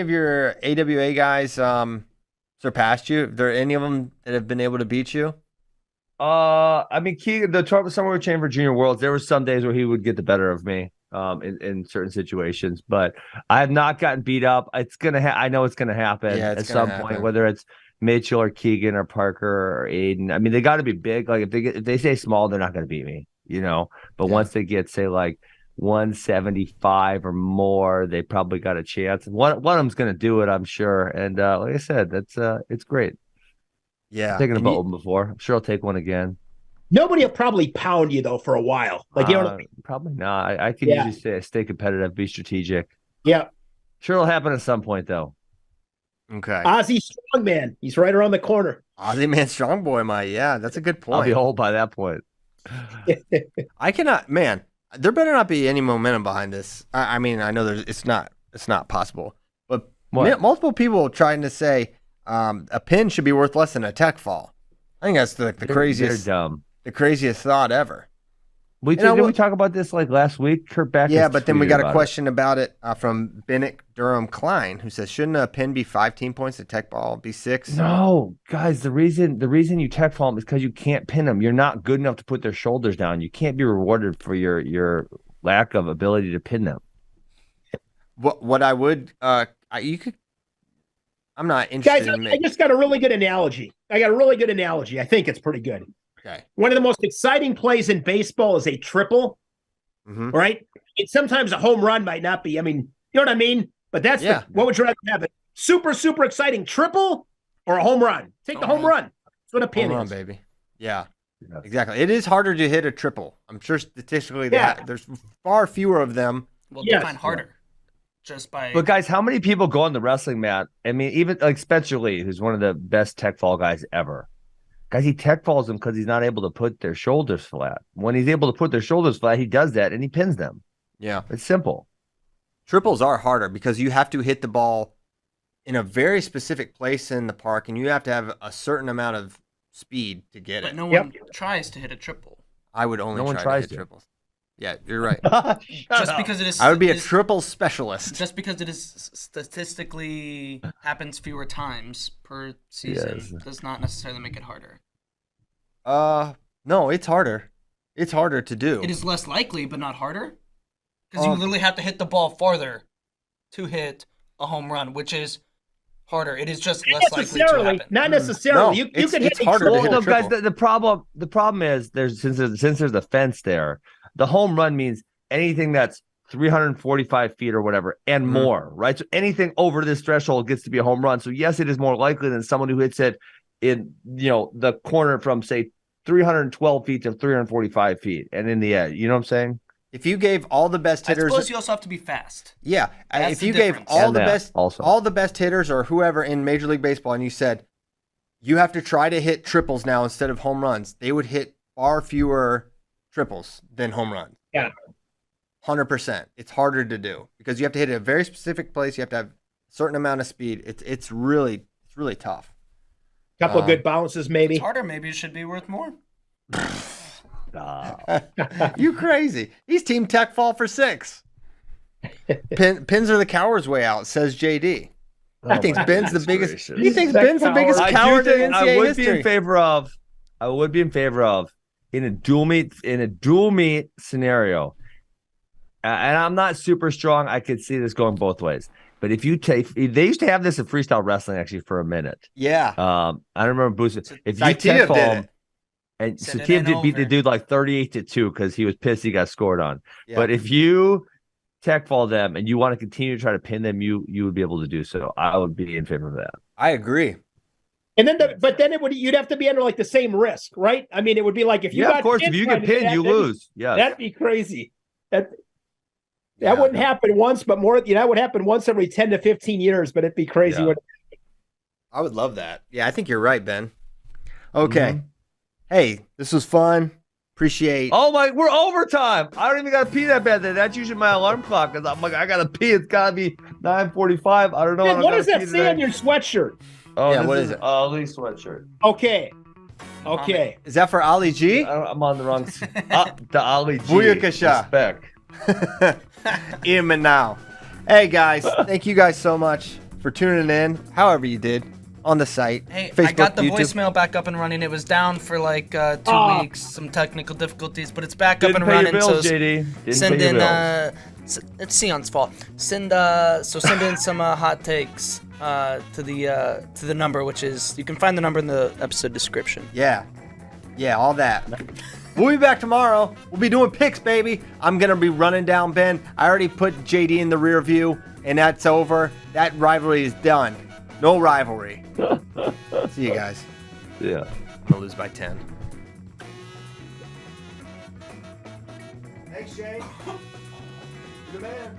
your AWA guys surpassed you? Are there any of them that have been able to beat you? I mean, Keegan, the summer we trained for Junior Worlds, there were some days where he would get the better of me in certain situations, but I have not gotten beat up. It's gonna I know it's gonna happen at some point, whether it's Mitchell or Keegan or Parker or Aiden. I mean, they got to be big. Like if they stay small, they're not gonna beat me. You know, but once they get, say, like 175 or more, they probably got a chance. One of them's going to do it, I'm sure. And like I said, it's great. Yeah, I've taken a button before. I'm sure I'll take one again. Nobody will probably pound you though for a while. Like you know what I mean? Probably not. I can usually stay competitive, be strategic. Yeah, sure it'll happen at some point though. Okay, Ozzy Strongman, he's right around the corner. Ozzy Man Strong Boy, that's a good point. I'll be old by that point. I cannot, man. There better not be any momentum behind this. I mean, I know it's not possible, but multiple people trying to say a pin should be worth less than a tech fall. I think that's the craziest. They're dumb. The craziest thought ever. Did we talk about this like last week? Kurt Beck. Yeah, but then we got a question about it from Bennett Durham Klein, who says, "Shouldn't a pin be 15 points, a tech ball be 6?" No, guys. The reason you tech fall them is because you can't pin them. You're not good enough to put their shoulders down. You can't be rewarded for your lack of ability to pin them. What I would you could. I'm not interested. Guys, I just got a really good analogy. I think it's pretty good. Okay. One of the most exciting plays in baseball is a triple, right? And sometimes a home run might not be. I mean, you know what I mean? But that's what would you rather have? A super, super exciting triple or a home run? Take the home run. That's what a pin is. Home run, baby. Yeah, exactly. It is harder to hit a triple. I'm sure statistically there's far fewer of them. Well, define harder. Just by. But guys, how many people go on the wrestling mat? I mean, even like Spencer Lee, who's one of the best tech fall guys ever. Guys, he tech falls them because he's not able to put their shoulders flat. When he's able to put their shoulders flat, he does that and he pins them. Yeah. It's simple. Triples are harder because you have to hit the ball in a very specific place in the park, and you have to have a certain amount of speed to get it. But no one tries to hit a triple. I would only try to hit triples. Yeah, you're right. Because it is. I would be a triple specialist. Just because it is statistically happens fewer times per season does not necessarily make it harder. No, it's harder. It's harder to do. It is less likely, but not harder. Because you literally have to hit the ball farther to hit a home run, which is harder. It is just less likely to happen. Not necessarily. No, you can hit harder to hit a guys, the problem is since there's a fence there. The home run means anything that's 345 feet or whatever and more, right? So anything over this threshold gets to be a home run. So yes, it is more likely than someone who hits it in, the corner from say 312 feet to 345 feet and in the edge. You know what I'm saying? If you gave all the best hitters, I suppose you also have to be fast. Yeah, That's if you gave all the best hitters or whoever in Major League Baseball, and you said you have to try to hit triples now instead of home runs, they would hit far fewer triples than home runs. Yeah, 100%. It's harder to do because you have to hit a very specific place. You have to have a certain amount of speed. It's really tough. Couple of good bounces, maybe. It's harder. Maybe it should be worth more. You crazy. He's team tech fall for 6. Pins are the coward's way out, says JD. He thinks Ben's the biggest. He thinks Ben's the biggest coward in NCAA history. I would be in favor of in a dual meet scenario. And I'm not super strong. I could see this going both ways. But if you they used to have this in freestyle wrestling actually for a minute. Yeah. I remember boosting. If you tech fall, and Sativ did beat the dude like 38-2 because he was pissed he got scored on. Yeah. But if you tech fall them and you want to continue to try to pin them, you would be able to do so. I would be in favor of that. I agree. And then, you'd have to be under like the same risk, right? I mean, it would be like if you got of course, if you get pinned, you lose. Yeah, that'd be crazy. That wouldn't happen once, but more. That would happen once every 10 to 15 years, but it'd be crazy. Yeah. I would love that. Yeah, I think you're right, Ben. Okay. Mm-hmm. Hey, this was fun. Appreciate. Oh my, we're overtime. I don't even got to pee that bad. That's usually my alarm clock. Cause I'm like, I got to pee. It's got to be 9:45. I don't know. Man, what does that say on your sweatshirt? Oh, yeah, what is it? Ali sweatshirt. Okay. Is that for Ali G? I'm on the wrong. The Ali G. Booyakasha. Respect. In and now. Hey guys, thank you guys so much for tuning in. However you did. On the site. Hey, Facebook, I got the YouTube. voicemail back up and running. It was down for like 2 weeks, some technical difficulties, but it's back up and running. Bills, so JD. Send in. It's Sion's fault. Send in some hot takes to the number, which is you can find the number in the episode description. Yeah, all that. We'll be back tomorrow. We'll be doing picks, baby. I'm gonna be running down Ben. I already put JD in the rear view, and that's over. That rivalry is done. No rivalry. See you guys. Yeah. I'm going to lose by 10. Thanks, Shane. You're the man.